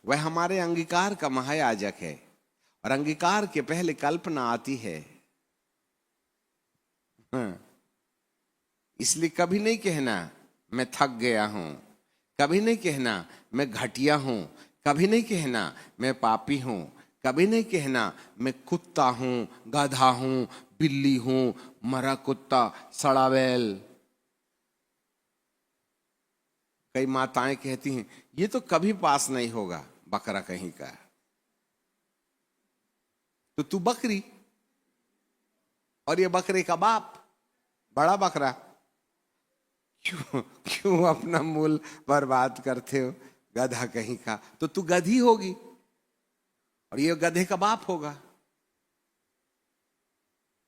वह हमारे अंगीकार का महायाजक है, और अंगीकार के पहले कल्पना आती है। इसलिए कभी नहीं कहना मैं थक गया हूं, कभी नहीं कहना मैं घटिया हूं, कभी नहीं कहना मैं पापी हूं, कभी नहीं कहना मैं कुत्ता हूं, गधा हूं, बिल्ली हूं, मरा कुत्ता, सड़ा बैल। कई माताएं कहती हैं ये तो कभी पास नहीं होगा, बकरा कहीं का। तो तू बकरी और ये बकरे का बाप बड़ा बकरा, क्यों अपना मूल बर्बाद करते हो, गधा कहीं का। तो तू गधी होगी और ये गधे का बाप होगा,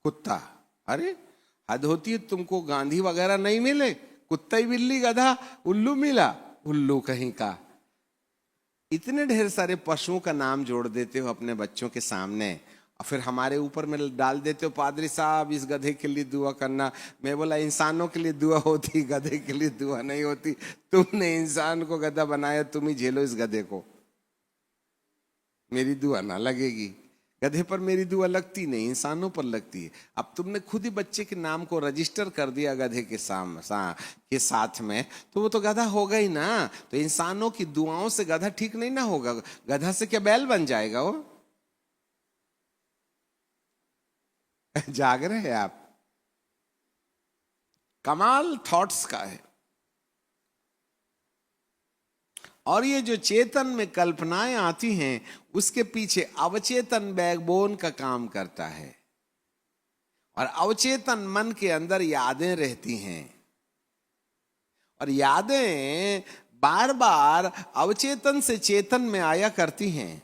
कुत्ता। अरे हद होती है, तुमको गांधी वगैरह नहीं मिले, कुत्ता ही बिल्ली गधा उल्लू मिला, उल्लू कहीं का। इतने ढेर सारे पशुओं का नाम जोड़ देते हो अपने बच्चों के सामने और फिर हमारे ऊपर में डाल देते हो, पादरी साहब इस गधे के लिए दुआ करना। मैं बोला इंसानों के लिए दुआ होती, गधे के लिए दुआ नहीं होती। तुमने इंसान को गधा बनाया, तुम ही झेलो इस गधे को, मेरी दुआ ना लगेगी। गधे पर मेरी दुआ लगती नहीं, इंसानों पर लगती है। अब तुमने खुद ही बच्चे के नाम को रजिस्टर कर दिया गधे के के साथ में, तो वो तो गधा होगा ही ना। तो इंसानों की दुआओं से गधा ठीक नहीं ना होगा। गधा से क्या बैल बन जाएगा वो? जाग रहे हैं आप? कमाल थॉट्स का है। और ये जो चेतन में कल्पनाएं आती हैं, उसके पीछे अवचेतन बैकबोन का काम करता है। और अवचेतन मन के अंदर यादें रहती हैं, और यादें बार बार अवचेतन से चेतन में आया करती हैं।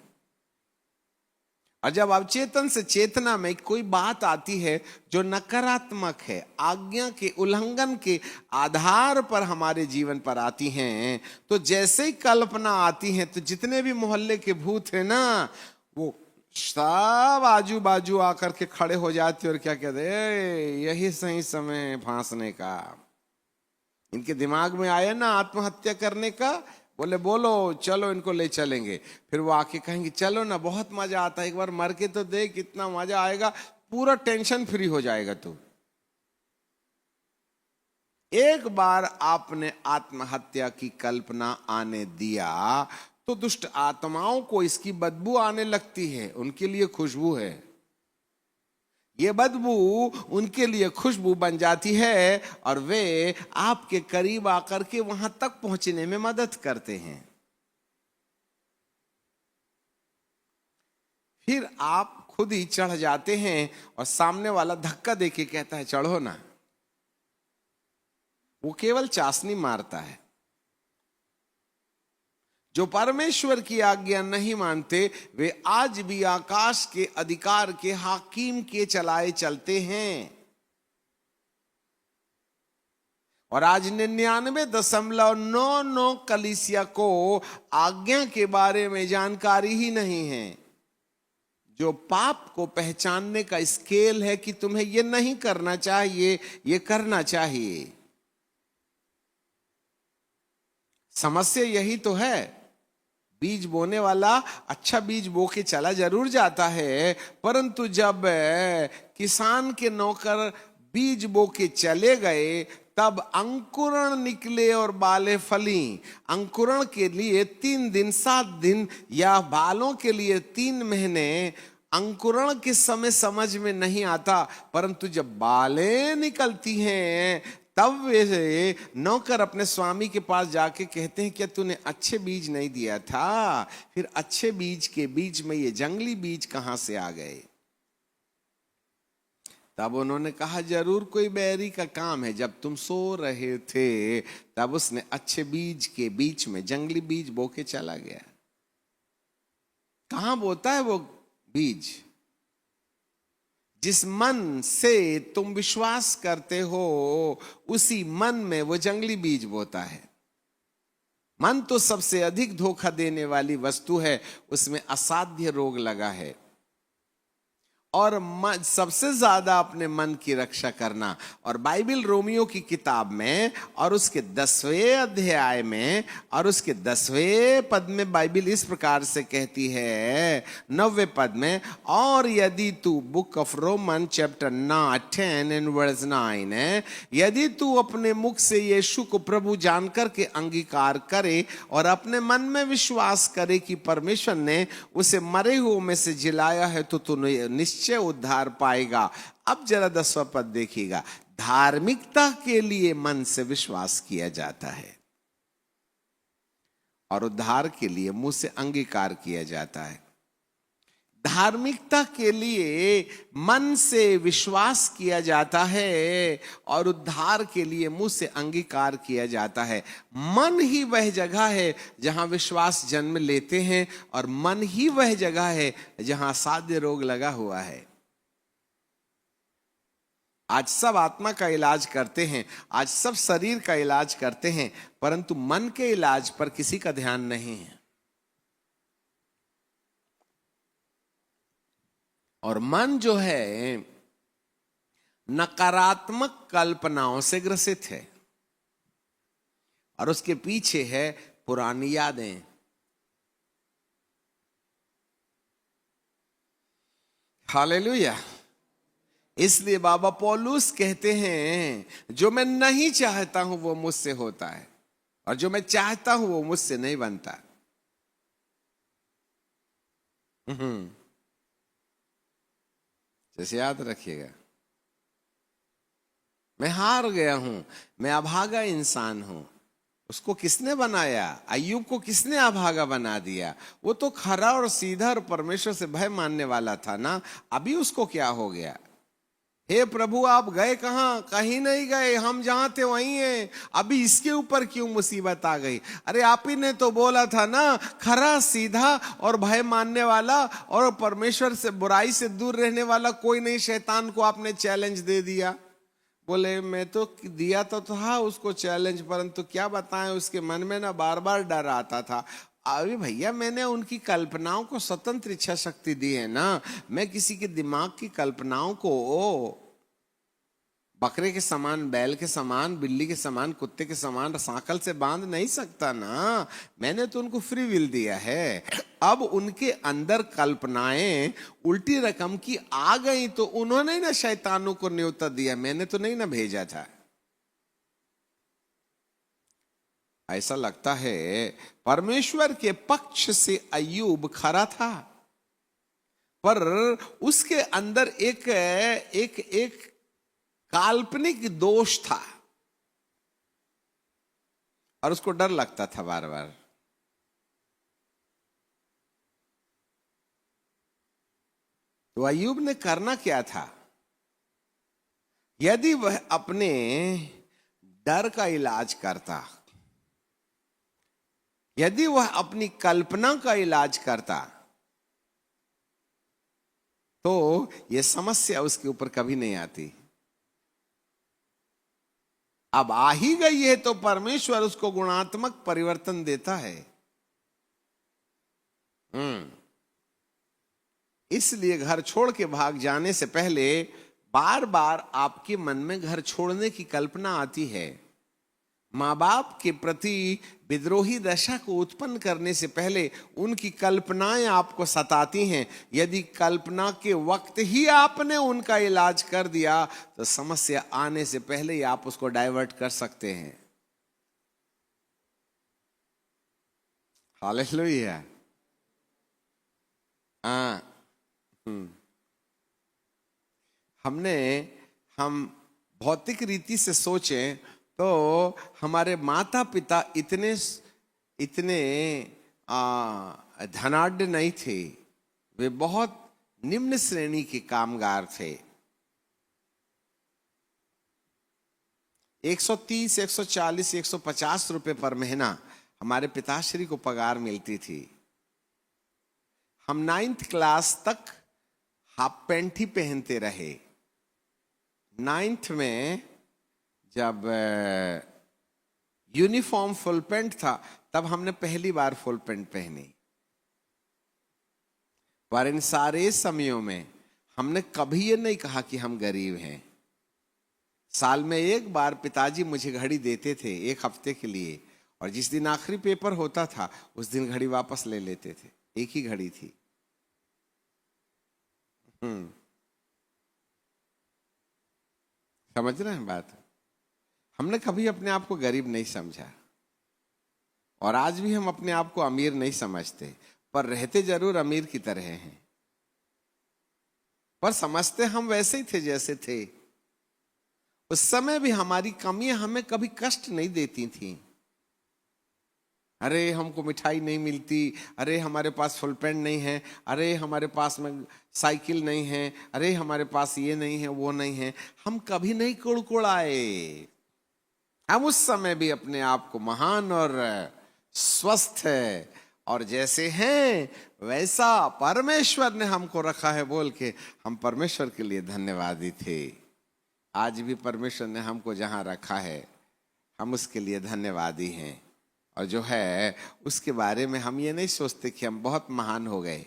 और जब अवचेतन से चेतना में कोई बात आती है जो नकारात्मक है, आज्ञा के उल्लंघन के आधार पर हमारे जीवन पर आती हैं, तो जैसे ही कल्पना आती है तो जितने भी मोहल्ले के भूत हैं ना, वो सब आजू बाजू आकर के खड़े हो जाते और क्या कहते, यही सही समय फांसने का। इनके दिमाग में आया ना आत्महत्या करने का, बोले बोलो चलो इनको ले चलेंगे। फिर वो आके कहेंगे चलो ना, बहुत मजा आता है, एक बार मर के तो देख कितना मजा आएगा, पूरा टेंशन फ्री हो जाएगा तू। एक बार आपने आत्महत्या की कल्पना आने दिया तो दुष्ट आत्माओं को इसकी बदबू आने लगती है, उनके लिए खुशबू है। ये बदबू उनके लिए खुशबू बन जाती है और वे आपके करीब आकर के वहां तक पहुंचने में मदद करते हैं। फिर आप खुद ही चढ़ जाते हैं और सामने वाला धक्का देके कहता है चढ़ो ना। वो केवल चासनी मारता है। जो परमेश्वर की आज्ञा नहीं मानते वे आज भी आकाश के अधिकार के हाकिम के चलाए चलते हैं। और आज 99.99 कलीसिया को आज्ञा के बारे में जानकारी ही नहीं है। जो पाप को पहचानने का स्केल है कि तुम्हें ये नहीं करना चाहिए, ये करना चाहिए। समस्या यही तो है। बीज बोने वाला अच्छा बीज बो के चला जरूर जाता है, परंतु जब किसान के नौकर बीज बो के चले गए तब अंकुरण निकले और बालें फली। अंकुरण के लिए 3 दिन 7 दिन या बालों के लिए 3 महीने अंकुरण के समय समझ में नहीं आता, परंतु जब बालें निकलती हैं तब वे नौकर अपने स्वामी के पास जाके कहते हैं क्या तूने अच्छे बीज नहीं दिया था? फिर अच्छे बीज के बीच में ये जंगली बीज कहां से आ गए? तब उन्होंने कहा जरूर कोई बैरी का काम है। जब तुम सो रहे थे तब उसने अच्छे बीज के बीच में जंगली बीज बो के चला गया। कहां बोता है वो बीज? जिस मन से तुम विश्वास करते हो उसी मन में वो जंगली बीज बोता है। मन तो सबसे अधिक धोखा देने वाली वस्तु है, उसमें असाध्य रोग लगा है। और सबसे ज्यादा अपने मन की रक्षा करना। और बाइबल रोमियो की किताब में और उसके 10वें अध्याय में और उसके 10वें पद में बाइबल इस प्रकार से कहती है, 9वें पद में, और यदि तू, book of Roman chapter 10 and verse 9 है, यदि तू अपने मुख से यीशु को प्रभु जानकर के अंगीकार करे और अपने मन में विश्वास करे कि परमेश्वर ने उसे मरे हुओं में से जिलाया है तो तू निश्चय उद्धार पाएगा। अब जरा 10वां पद देखिएगा। धार्मिकता के लिए मन से विश्वास किया जाता है और उद्धार के लिए मुंह से अंगीकार किया जाता है। धार्मिकता के लिए मन से विश्वास किया जाता है और उद्धार के लिए मुंह से अंगीकार किया जाता है। मन ही वह जगह है जहां विश्वास जन्म लेते हैं और मन ही वह जगह है जहां असाध्य रोग लगा हुआ है। आज सब आत्मा का इलाज करते हैं, आज सब शरीर का इलाज करते हैं, परंतु मन के इलाज पर किसी का ध्यान नहीं है। और मन जो है नकारात्मक कल्पनाओं से ग्रसित है और उसके पीछे है पुरानी यादें। हालेलुया। इसलिए बाबा पौलुस कहते हैं जो मैं नहीं चाहता हूं वो मुझसे होता है और जो मैं चाहता हूं वो मुझसे नहीं बनता। जैसे याद रखिएगा, मैं हार गया हूं, मैं अभागा इंसान हूं। उसको किसने बनाया? अय्यूब को किसने अभागा बना दिया? वो तो खरा और सीधा और परमेश्वर से भय मानने वाला था ना। अभी उसको क्या हो गया? हे प्रभु आप गए कहां? कहीं नहीं गए, हम जहां थे वहीं हैं। अभी इसके ऊपर क्यों मुसीबत आ गई? अरे आप ही ने तो बोला था ना, खरा सीधा और भय मानने वाला और परमेश्वर से बुराई से दूर रहने वाला कोई नहीं। शैतान को आपने चैलेंज दे दिया। बोले मैं तो दिया तो था उसको चैलेंज, परंतु क्या बताएं उसके मन में ना बार बार डर आता था। अरे भैया मैंने उनकी कल्पनाओं को स्वतंत्र इच्छा शक्ति दी है ना। मैं किसी के दिमाग की कल्पनाओं को बकरे के समान, बैल के समान, बिल्ली के समान, कुत्ते के समान सांकल से बांध नहीं सकता ना। मैंने तो उनको फ्री विल दिया है। अब उनके अंदर कल्पनाएं उल्टी रकम की आ गई तो उन्होंने ना शैतानों को न्योता दिया, मैंने तो नहीं ना भेजा था। ऐसा लगता है परमेश्वर के पक्ष से अय्यूब खरा था, पर उसके अंदर एक एक एक काल्पनिक दोष था और उसको डर लगता था बार बार। तो अय्यूब ने करना क्या था? यदि वह अपने डर का इलाज करता, यदि वह अपनी कल्पना का इलाज करता, तो यह समस्या उसके ऊपर कभी नहीं आती। अब आ ही गई है तो परमेश्वर उसको गुणात्मक परिवर्तन देता है। इसलिए घर छोड़ के भाग जाने से पहले बार बार आपके मन में घर छोड़ने की कल्पना आती है। माँ बाप के प्रति विद्रोही दशा को उत्पन्न करने से पहले उनकी कल्पनाएं आपको सताती हैं। यदि कल्पना के वक्त ही आपने उनका इलाज कर दिया तो समस्या आने से पहले ही आप उसको डाइवर्ट कर सकते हैं। हालेलुया। हम भौतिक रीति से सोचें तो हमारे माता पिता इतने धनाढ्य नहीं थे। वे बहुत निम्न श्रेणी के कामगार थे। 130, 140, 150 रुपए पर महीना हमारे पिताश्री को पगार मिलती थी। हम 9th क्लास तक हाफ पैंट ही पहनते रहे। 9th में जब यूनिफॉर्म फुल पैंट था तब हमने पहली बार फुल पैंट पहनी। पर इन सारे समयों में हमने कभी ये नहीं कहा कि हम गरीब हैं। साल में एक बार पिताजी मुझे घड़ी देते थे 1 हफ्ते के लिए, और जिस दिन आखिरी पेपर होता था उस दिन घड़ी वापस ले लेते थे। एक ही घड़ी थी। समझ रहे हैं बात? हमने कभी अपने आप को गरीब नहीं समझा और आज भी हम अपने आप को अमीर नहीं समझते, पर रहते जरूर अमीर की तरह हैं। पर समझते हम वैसे ही थे जैसे थे। उस समय भी हमारी कमियां हमें कभी कष्ट नहीं देती थी। अरे हमको मिठाई नहीं मिलती, अरे हमारे पास फुल पैंट नहीं है, अरे हमारे पास में साइकिल नहीं है, अरे हमारे पास ये नहीं है वो नहीं है। हम कभी नहीं कुड़कुड़ाए। हम उस समय भी अपने आप को महान और स्वस्थ है और जैसे हैं वैसा परमेश्वर ने हमको रखा है बोल के हम परमेश्वर के लिए धन्यवादी थे। आज भी परमेश्वर ने हमको जहां रखा है हम उसके लिए धन्यवादी हैं। और जो है उसके बारे में हम ये नहीं सोचते कि हम बहुत महान हो गए।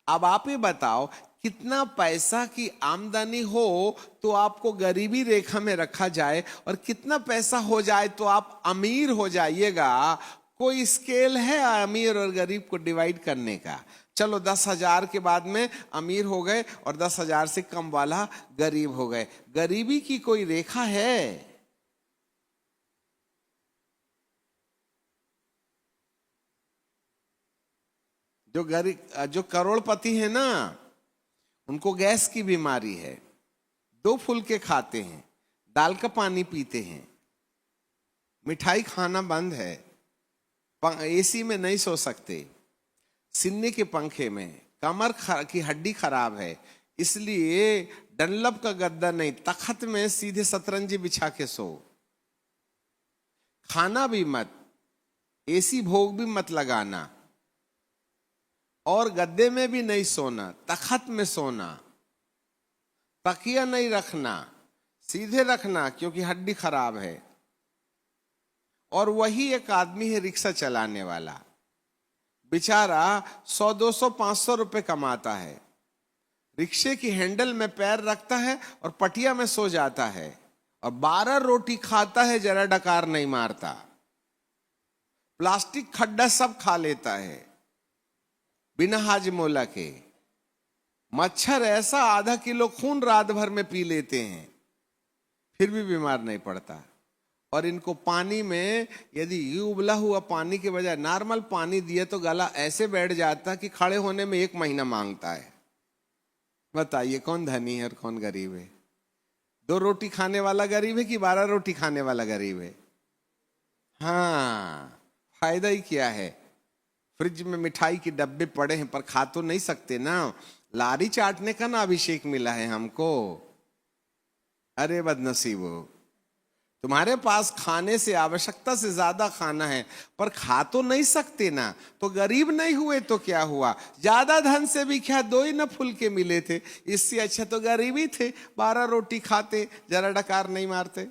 अब आप ही बताओ, कितना पैसा की आमदनी हो तो आपको गरीबी रेखा में रखा जाए, और कितना पैसा हो जाए तो आप अमीर हो जाइएगा? कोई स्केल है अमीर और गरीब को डिवाइड करने का? चलो 10,000 के बाद में अमीर हो गए और 10,000 से कम वाला गरीब हो गए। गरीबी की कोई रेखा है? जो करोड़पति है ना, उनको गैस की बीमारी है, 2 फुलके खाते हैं, दाल का पानी पीते हैं, मिठाई खाना बंद है, एसी में नहीं सो सकते, सिन्नी के पंखे में, कमर की हड्डी खराब है, इसलिए डनलप का गद्दा नहीं, तख्त में सीधे सतरंजी बिछा के सो। खाना भी मत, एसी भोग भी मत लगाना, और गद्दे में भी नहीं सोना, तख्त में सोना। तकिया नहीं रखना, सीधे रखना, क्योंकि हड्डी खराब है। और वही एक आदमी है रिक्शा चलाने वाला, बेचारा 100, 200, 500 रुपए कमाता है, रिक्शे की हैंडल में पैर रखता है और पटिया में सो जाता है, और 12 रोटी खाता है, जरा डकार नहीं मारता, प्लास्टिक खड्डा सब खा लेता है बिना हाजमोला के। मच्छर ऐसा आधा किलो खून रात भर में पी लेते हैं, फिर भी बीमार नहीं पड़ता। और इनको पानी में यदि उबला हुआ पानी के बजाय नॉर्मल पानी दिए तो गला ऐसे बैठ जाता कि खड़े होने में 1 महीना मांगता है। बताइए कौन धनी है और कौन गरीब है? 2 रोटी खाने वाला गरीब है कि 12 रोटी खाने वाला गरीब है? हाँ, फायदा ही क्या है? फ्रिज में मिठाई के डब्बे पड़े हैं पर खा तो नहीं सकते ना, लारी चाटने का ना अभिषेक मिला है हमको। अरे बदनसीबो, तुम्हारे पास खाने से आवश्यकता से ज्यादा खाना है पर खा तो नहीं सकते ना, तो गरीब नहीं हुए तो क्या हुआ? ज्यादा धन से भी क्या 2 ही न फुलके मिले थे, इससे अच्छा तो गरीबी थे, 12 रोटी खाते, जरा डकार नहीं मारते।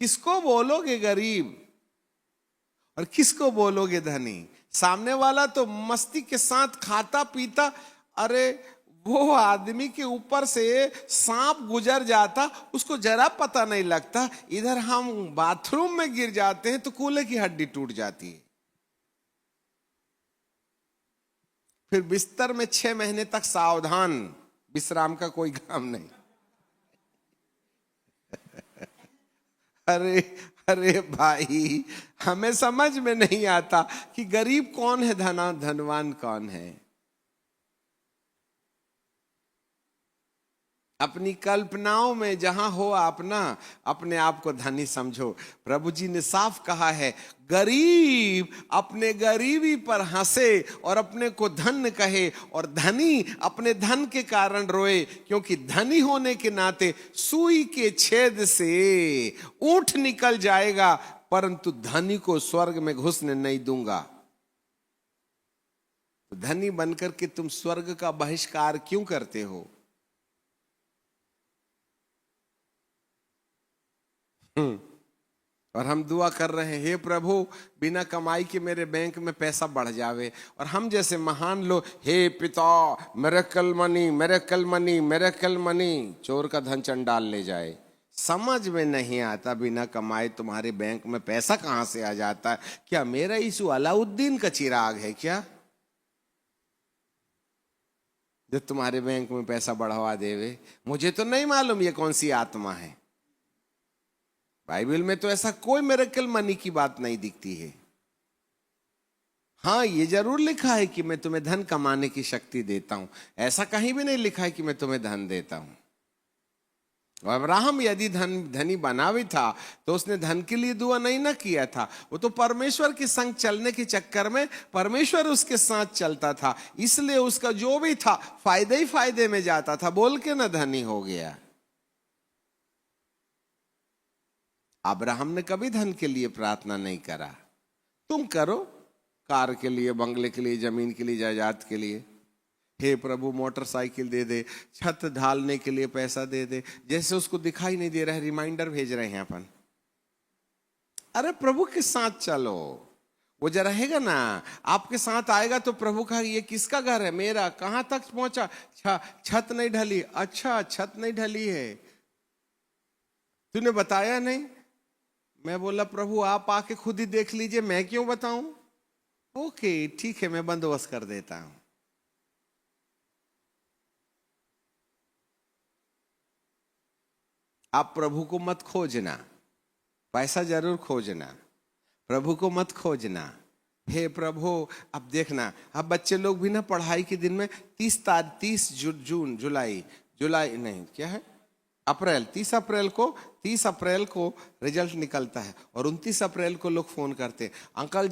किसको बोलोगे गरीब और किसको बोलोगे धनी? सामने वाला तो मस्ती के साथ खाता पीता, अरे वो आदमी के ऊपर से सांप गुजर जाता, उसको जरा पता नहीं लगता। इधर हम बाथरूम में गिर जाते हैं तो कूल्हे की हड्डी टूट जाती है, फिर बिस्तर में 6 महीने तक सावधान, विश्राम का कोई काम नहीं। अरे भाई, हमें समझ में नहीं आता कि गरीब कौन है, धनवान कौन है। अपनी कल्पनाओं में जहां हो आप ना, अपने आप को धनी समझो। प्रभु जी ने साफ कहा है, गरीब अपने गरीबी पर हंसे और अपने को धन कहे, और धनी अपने धन के कारण रोए, क्योंकि धनी होने के नाते सुई के छेद से ऊंट निकल जाएगा, परंतु धनी को स्वर्ग में घुसने नहीं दूंगा। तो धनी बनकर के तुम स्वर्ग का बहिष्कार क्यों करते हो? और हम दुआ कर रहे हैं, हे प्रभु बिना कमाई के मेरे बैंक में पैसा बढ़ जावे, और हम जैसे महान लोग, हे पिता miracle money miracle money miracle money, चोर का धन चंडाल ले जाए। समझ में नहीं आता बिना कमाए तुम्हारे बैंक में पैसा कहां से आ जाता है। क्या मेरा यीशु अलाउद्दीन का चिराग है क्या, जो तुम्हारे बैंक में पैसा बढ़वा देवे? मुझे तो नहीं मालूम ये कौन सी आत्मा है। बाइबल में तो ऐसा कोई मिरेकल मनी की बात नहीं दिखती है। हाँ, ये जरूर लिखा है कि मैं तुम्हें धन कमाने की शक्ति देता हूं, ऐसा कहीं भी नहीं लिखा है कि मैं तुम्हें धन देता हूं। अब्राहम यदि धनी बना भी था तो उसने धन के लिए दुआ नहीं ना किया था, वो तो परमेश्वर के संग चलने के चक्कर में परमेश्वर उसके साथ चलता था, इसलिए उसका जो भी था फायदे ही फायदे में जाता था, बोल के ना धनी हो गया। अब्राहम ने कभी धन के लिए प्रार्थना नहीं करा। तुम करो, कार के लिए, बंगले के लिए, जमीन के लिए, जायदाद के लिए, हे प्रभु मोटरसाइकिल दे दे, छत ढालने के लिए पैसा दे दे, जैसे उसको दिखाई नहीं दे रहा है, रिमाइंडर भेज रहे हैं अपन। अरे प्रभु के साथ चलो, वो जो रहेगा ना, आपके साथ आएगा तो प्रभु का ये किसका घर है? मेरा। कहां तक पहुंचा? छत नहीं ढली। अच्छा, छत नहीं ढली है, तूने बताया नहीं। मैं बोला प्रभु आप आके खुद ही देख लीजिए, मैं क्यों बताऊं? ओके ठीक है, मैं बंदोबस्त कर देता हूं। आप प्रभु को मत खोजना, पैसा जरूर खोजना, प्रभु को मत खोजना। हे प्रभु, अब देखना, अब बच्चे लोग भी ना पढ़ाई के दिन में 30 जून जुलाई नहीं, क्या है, अप्रैल, 30 अप्रैल को रिजल्ट निकलता है और 29 अप्रैल को लोग फोन करते हैं, अंकल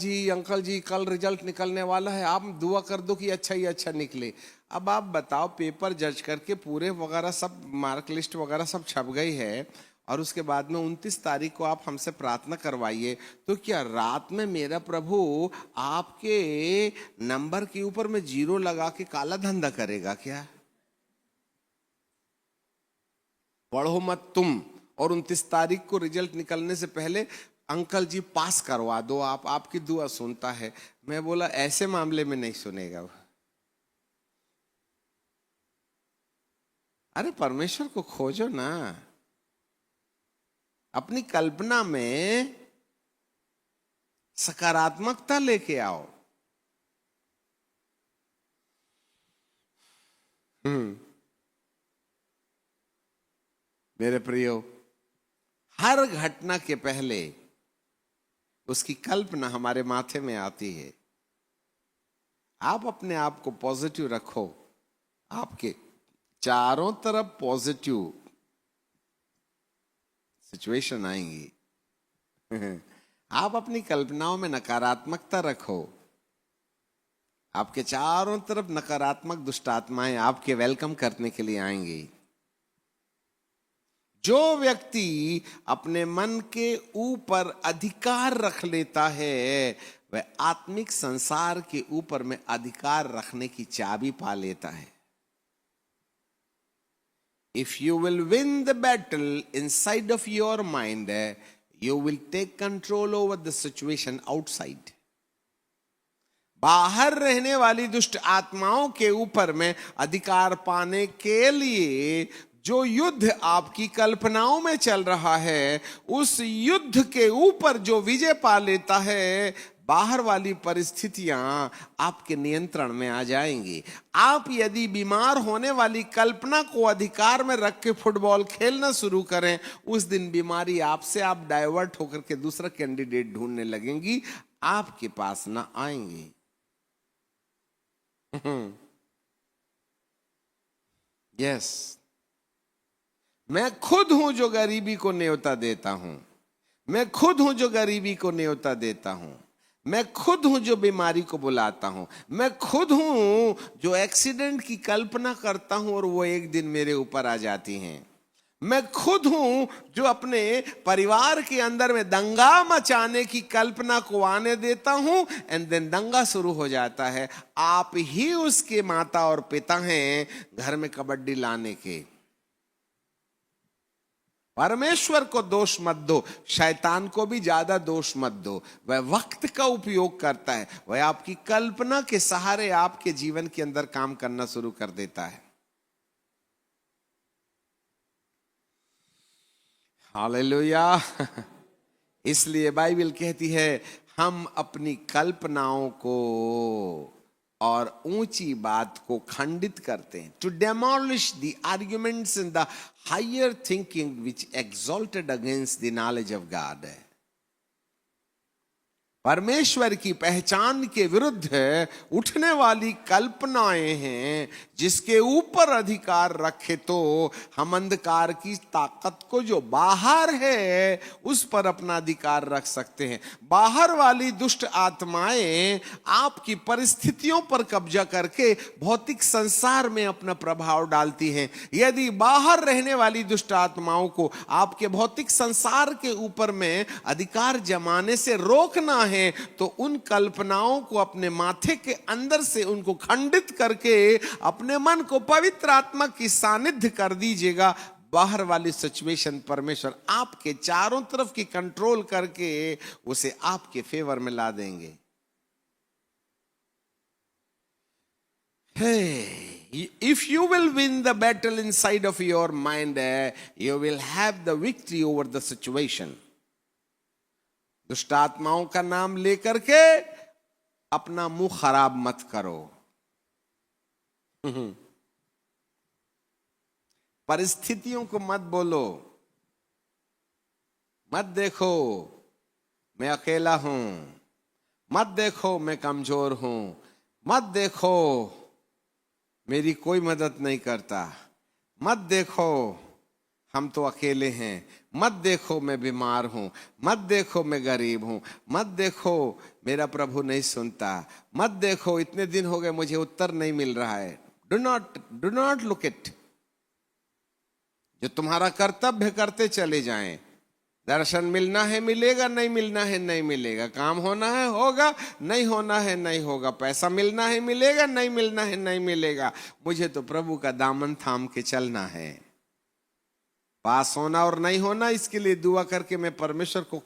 जी कल रिजल्ट निकलने वाला है, आप दुआ कर दो कि अच्छा ही अच्छा निकले। अब आप बताओ, पेपर जज करके पूरे वगैरह सब मार्क लिस्ट वगैरह सब छप गई है और उसके बाद में 29 तारीख को आप हमसे प्रार्थना करवाइए, तो क्या रात में मेरा प्रभु आपके नंबर के ऊपर में 0 लगा के काला धंधा करेगा क्या? पढ़ो मत तुम, और 29 तारीख को रिजल्ट निकलने से पहले अंकल जी पास करवा दो, आपकी दुआ सुनता है। मैं बोला ऐसे मामले में नहीं सुनेगा। अरे परमेश्वर को खोजो ना, अपनी कल्पना में सकारात्मकता लेके आओ। मेरे प्रियो, हर घटना के पहले उसकी कल्पना हमारे माथे में आती है। आप अपने आप को पॉजिटिव रखो, आपके चारों तरफ पॉजिटिव सिचुएशन आएंगी। आप अपनी कल्पनाओं में नकारात्मकता रखो, आपके चारों तरफ नकारात्मक दुष्ट आत्माएं आपके वेलकम करने के लिए आएंगी। जो व्यक्ति अपने मन के ऊपर अधिकार रख लेता है, वह आत्मिक संसार के ऊपर में अधिकार रखने की चाबी पा लेता है। If you will win the battle inside of your mind, you will take control over the situation outside. बाहर रहने वाली दुष्ट आत्माओं के ऊपर में अधिकार पाने के लिए जो युद्ध आपकी कल्पनाओं में चल रहा है, उस युद्ध के ऊपर जो विजय पा लेता है, बाहर वाली परिस्थितियां आपके नियंत्रण में आ जाएंगी। आप यदि बीमार होने वाली कल्पना को अधिकार में रख के फुटबॉल खेलना शुरू करें, उस दिन बीमारी आपसे आप डाइवर्ट होकर के दूसरा कैंडिडेट ढूंढने लगेंगी, आपके पास ना आएंगी। यस, मैं खुद हूं जो गरीबी को न्योता देता हूं, मैं खुद हूं जो गरीबी को न्योता देता हूं, मैं खुद हूं जो बीमारी को बुलाता हूं, मैं खुद हूं जो एक्सीडेंट की कल्पना करता हूं और वो एक दिन मेरे ऊपर आ जाती हैं, मैं खुद हूं जो अपने परिवार के अंदर में दंगा मचाने की कल्पना को आने देता हूं, एंड देन दंगा शुरू हो जाता है। आप ही उसके माता और पिता हैं घर में कबड्डी लाने के। परमेश्वर को दोष मत दो, शैतान को भी ज्यादा दोष मत दो। वह वक्त का उपयोग करता है, वह आपकी कल्पना के सहारे आपके जीवन के अंदर काम करना शुरू कर देता है। हालेलुया। इसलिए बाइबल कहती है, हम अपनी कल्पनाओं को और ऊंची बात को खंडित करते हैं। To demolish the arguments in the higher thinking which exalted against the knowledge of God. परमेश्वर की पहचान के विरुद्ध उठने वाली कल्पनाएं हैं, जिसके ऊपर अधिकार रखे तो हम अंधकार की ताकत को जो बाहर है उस पर अपना अधिकार रख सकते हैं। बाहर वाली दुष्ट आत्माएं आपकी परिस्थितियों पर कब्जा करके भौतिक संसार में अपना प्रभाव डालती हैं। यदि बाहर रहने वाली दुष्ट आत्माओं को आपके भौतिक संसार के ऊपर में अधिकार जमाने से रोकना है, तो उन कल्पनाओं को अपने माथे के अंदर से उनको खंडित करके अपने मन को पवित्र आत्मा की सानिध्य कर दीजिएगा। बाहर वाली सिचुएशन परमेश्वर आपके चारों तरफ की कंट्रोल करके उसे आपके फेवर में ला देंगे। Hey, if you will win the battle inside of your mind, you will have the victory over the situation. दुष्ट आत्माओं का नाम लेकर के अपना मुंह खराब मत करो। परिस्थितियों को मत बोलो, मत देखो मैं अकेला हूं, मत देखो मैं कमजोर हूं, मत देखो मेरी कोई मदद नहीं करता, मत देखो हम तो अकेले हैं, मत देखो मैं बीमार हूं, मत देखो मैं गरीब हूं, मत देखो मेरा प्रभु नहीं सुनता, मत देखो इतने दिन हो गए मुझे उत्तर नहीं मिल रहा है। Do not look it. जो तुम्हारा कर्तव्य करते चले जाएं। दर्शन मिलना है मिलेगा, नहीं मिलना है नहीं मिलेगा, काम होना है होगा, नहीं होना है नहीं होगा, पैसा मिलना है मिलेगा, नहीं मिलना है नहीं मिलेगा, मुझे तो प्रभु का दामन थाम के चलना है। पास होना और नहीं होना इसके लिए दुआ करके मैं परमेश्वर को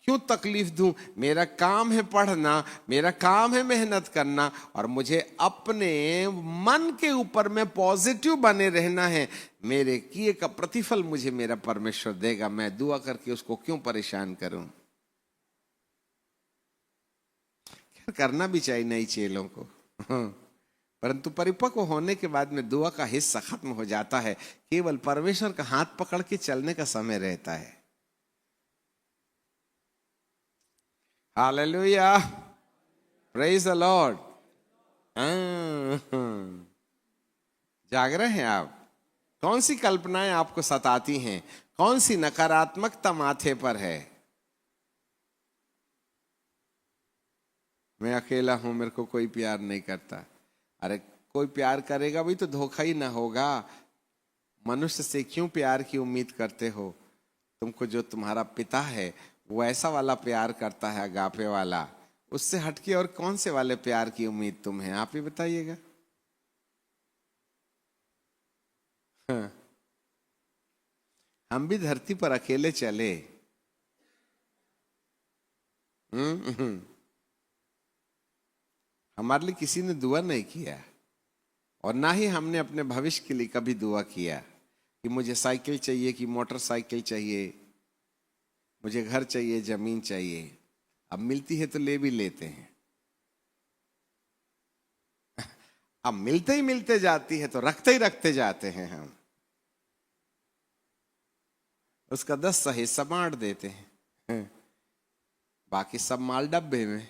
क्यों तकलीफ दूं? मेरा काम है पढ़ना, मेरा काम है मेहनत करना, और मुझे अपने मन के ऊपर में पॉजिटिव बने रहना है। मेरे किए का प्रतिफल मुझे मेरा परमेश्वर देगा, मैं दुआ करके उसको क्यों परेशान करूं? करना भी चाहिए नई चेलों को, परंतु परिपक्व होने के बाद में दुआ का हिस्सा खत्म हो जाता है, केवल परमेश्वर का हाथ पकड़ के चलने का समय रहता है। Hallelujah, praise the Lord. जाग रहे हैं आप? कौन सी कल्पनाएं आपको सताती हैं? कौन सी नकारात्मकता माथे पर है? मैं अकेला हूं, मेरे को कोई प्यार नहीं करता। अरे कोई प्यार करेगा भी तो धोखा ही ना होगा। मनुष्य से क्यों प्यार की उम्मीद करते हो? तुमको जो तुम्हारा पिता है वो ऐसा वाला प्यार करता है, अगापे वाला। उससे हटके और कौन से वाले प्यार की उम्मीद तुम्हें? आप ही बताइएगा। हाँ। हम भी धरती पर अकेले चले। हमारे लिए किसी ने दुआ नहीं किया, और ना ही हमने अपने भविष्य के लिए कभी दुआ किया कि मुझे साइकिल चाहिए, कि मोटरसाइकिल चाहिए, मुझे घर चाहिए, जमीन चाहिए। अब मिलती है तो ले भी लेते हैं। अब मिलते ही मिलते जाती है तो रखते ही रखते जाते हैं हम। उसका 10 हिस्सा बांट देते हैं, बाकी सब माल डब्बे में।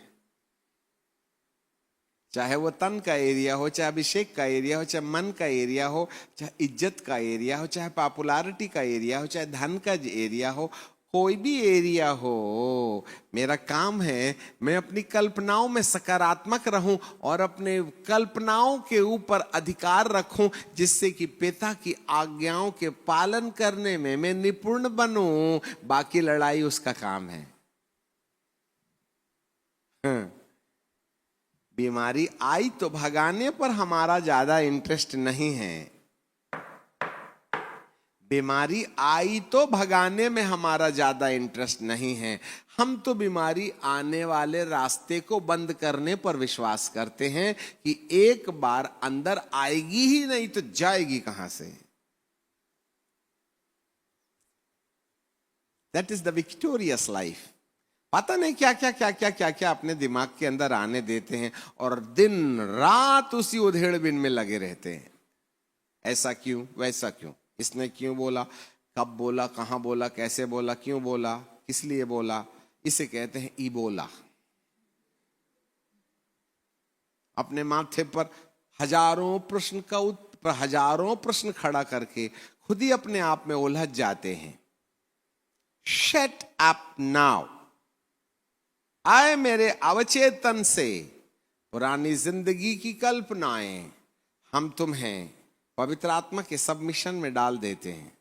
चाहे वो तन का एरिया हो, चाहे अभिषेक का एरिया हो, चाहे मन का एरिया हो, चाहे इज्जत का एरिया हो, चाहे पॉपुलैरिटी का एरिया हो, चाहे धन का एरिया हो, कोई भी एरिया हो, मेरा काम है मैं अपनी कल्पनाओं में सकारात्मक रहूं और अपने कल्पनाओं के ऊपर अधिकार रखूं, जिससे कि पिता की आज्ञाओं के पालन करने में मैं निपुण बनूं। बाकी लड़ाई उसका काम है। बीमारी आई तो भगाने पर हमारा ज्यादा इंटरेस्ट नहीं है। बीमारी आई तो भगाने में हमारा ज्यादा इंटरेस्ट नहीं है। हम तो बीमारी आने वाले रास्ते को बंद करने पर विश्वास करते हैं कि एक बार अंदर आएगी ही नहीं तो जाएगी कहां से। That is the victorious life. पता नहीं क्या क्या अपने दिमाग के अंदर आने देते हैं और दिन रात उसी उधेड़ बिन में लगे रहते हैं। ऐसा क्यों, वैसा क्यों, इसने क्यों बोला, कब बोला, कहां बोला, कैसे बोला, क्यों बोला, किस लिए बोला। इसे कहते हैं ईबोला। अपने माथे पर हजारों प्रश्न खड़ा करके खुद ही अपने आप में उलझ जाते हैं। Shut up now. आए मेरे अवचेतन से पुरानी जिंदगी की कल्पनाएं हम तुम्हें पवित्र आत्मा के सबमिशन में डाल देते हैं।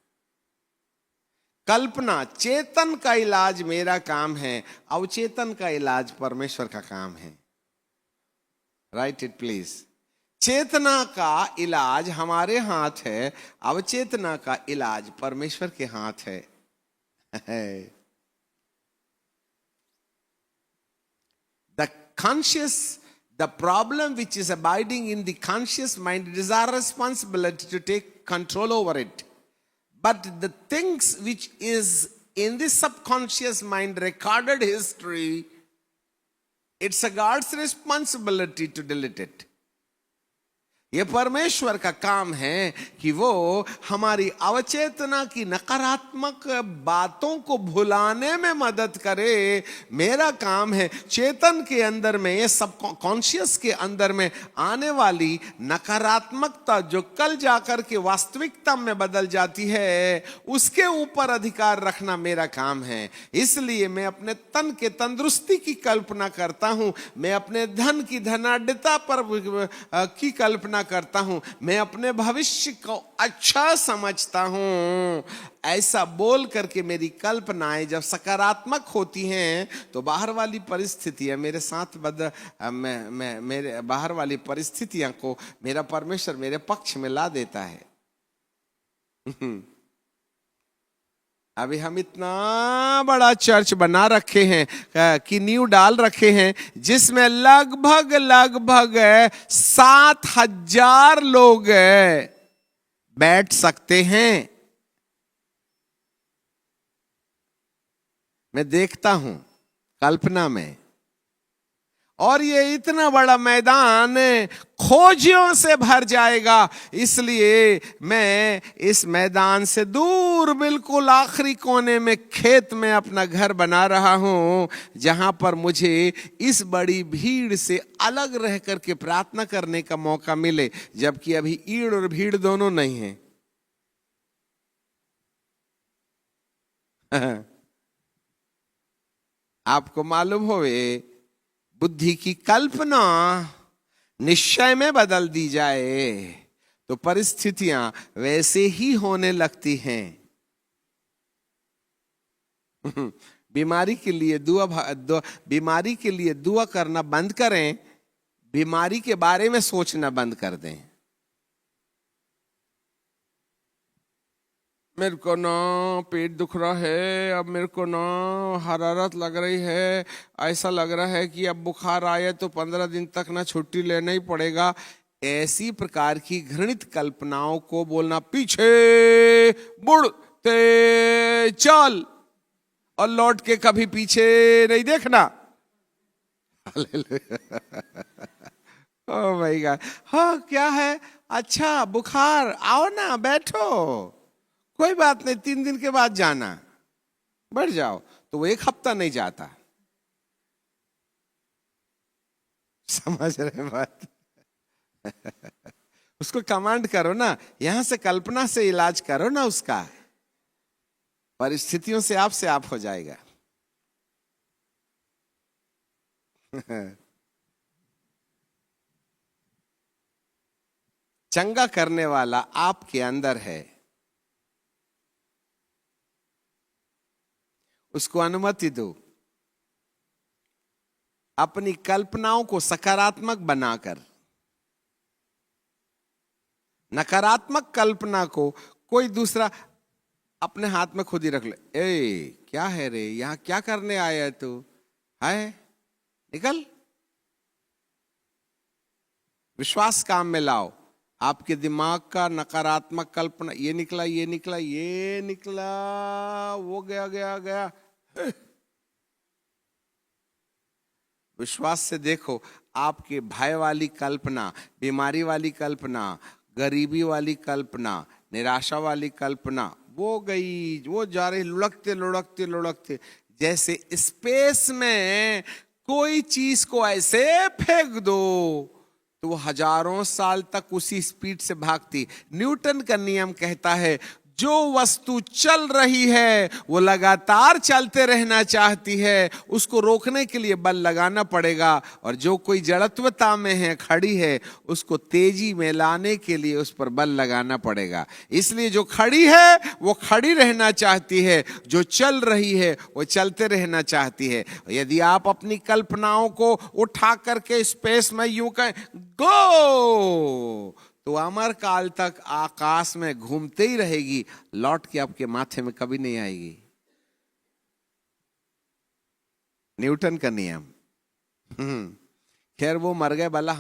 कल्पना, चेतन का इलाज मेरा काम है, अवचेतन का इलाज परमेश्वर का काम है। Right it please. चेतना का इलाज हमारे हाथ है, अवचेतना का इलाज परमेश्वर के हाथ है। The The problem which is abiding in the conscious mind, it is our responsibility to take control over it. But the things which is in the subconscious mind, recorded history, it's a God's responsibility to delete it. ये परमेश्वर का काम है कि वो हमारी अवचेतना की नकारात्मक बातों को भुलाने में मदद करे। मेरा काम है चेतन के अंदर में, ये सब कॉन्शियस के अंदर में आने वाली नकारात्मकता जो कल जाकर के वास्तविकता में बदल जाती है, उसके ऊपर अधिकार रखना मेरा काम है। इसलिए मैं अपने तन के तंदुरुस्ती की कल्पना करता हूं, मैं अपने धन की धनाढ्यता पर की कल्पना करता हूं, मैं अपने भविष्य को अच्छा समझता हूं। ऐसा बोल करके मेरी कल्पनाएं जब सकारात्मक होती हैं तो बाहर वाली परिस्थितियां मेरे साथ मेरे बाहर वाली परिस्थितियां को मेरा परमेश्वर मेरे पक्ष में ला देता है। अभी हम इतना बड़ा चर्च बना रखे हैं कि नींव डाल रखे हैं, जिसमें लगभग 7,000 लोग बैठ सकते हैं। मैं देखता हूं कल्पना में, और ये इतना बड़ा मैदान खोजियों से भर जाएगा। इसलिए मैं इस मैदान से दूर बिल्कुल आखिरी कोने में खेत में अपना घर बना रहा हूं, जहां पर मुझे इस बड़ी भीड़ से अलग रह करके प्रार्थना करने का मौका मिले, जबकि अभी ईड़ और भीड़ दोनों नहीं है। आपको मालूम होवे, बुद्धि की कल्पना निश्चय में बदल दी जाए तो परिस्थितियां वैसे ही होने लगती हैं। बीमारी के लिए दुआ करना बंद करें, बीमारी के बारे में सोचना बंद कर दें। मेरे को ना पेट दुख रहा है, अब मेरे को ना हरारत लग रही है, ऐसा लग रहा है कि अब बुखार आए तो 15 दिन तक ना छुट्टी लेना ही पड़ेगा। ऐसी प्रकार की घृणित कल्पनाओं को बोलना, पीछे मुड़ते चल, और लौट के कभी पीछे नहीं देखना। ओह माय गॉड, हाँ क्या है, अच्छा बुखार, आओ ना बैठो, कोई बात नहीं, 3 दिन के बाद जाना, बढ़ जाओ। तो वो 1 हफ्ता नहीं जाता। समझ रहे बात? उसको कमांड करो ना, यहां से कल्पना से इलाज करो ना उसका, परिस्थितियों से आप हो जाएगा। चंगा करने वाला आपके अंदर है, उसको अनुमति दो। अपनी कल्पनाओं को सकारात्मक बनाकर, नकारात्मक कल्पना को कोई दूसरा अपने हाथ में खुद ही रख ले। ए क्या है रे, यहां क्या करने आया है तू, है निकल। विश्वास काम में लाओ। आपके दिमाग का नकारात्मक कल्पना, ये निकला, ये निकला, ये निकला, वो गया। विश्वास से देखो, आपके भय वाली कल्पना, बीमारी वाली कल्पना, गरीबी वाली कल्पना, निराशा वाली कल्पना, वो गई, वो जा रही लुढ़कते, जैसे स्पेस में कोई चीज को ऐसे फेंक दो तो वो हजारों साल तक उसी स्पीड से भागती। न्यूटन का नियम कहता है, जो वस्तु चल रही है वो लगातार चलते रहना चाहती है, उसको रोकने के लिए बल लगाना पड़ेगा, और जो कोई जड़त्वता में है, खड़ी है, उसको तेजी में लाने के लिए उस पर बल लगाना पड़ेगा। इसलिए जो खड़ी है वो खड़ी रहना चाहती है, जो चल रही है वो चलते रहना चाहती है। यदि आप अपनी कल्पनाओं को उठा करके स्पेस में यूं कहें गो, तो अमर काल तक आकाश में घूमते ही रहेगी, लौट के आपके माथे में कभी नहीं आएगी। न्यूटन का नियम। खैर वो मर गए भला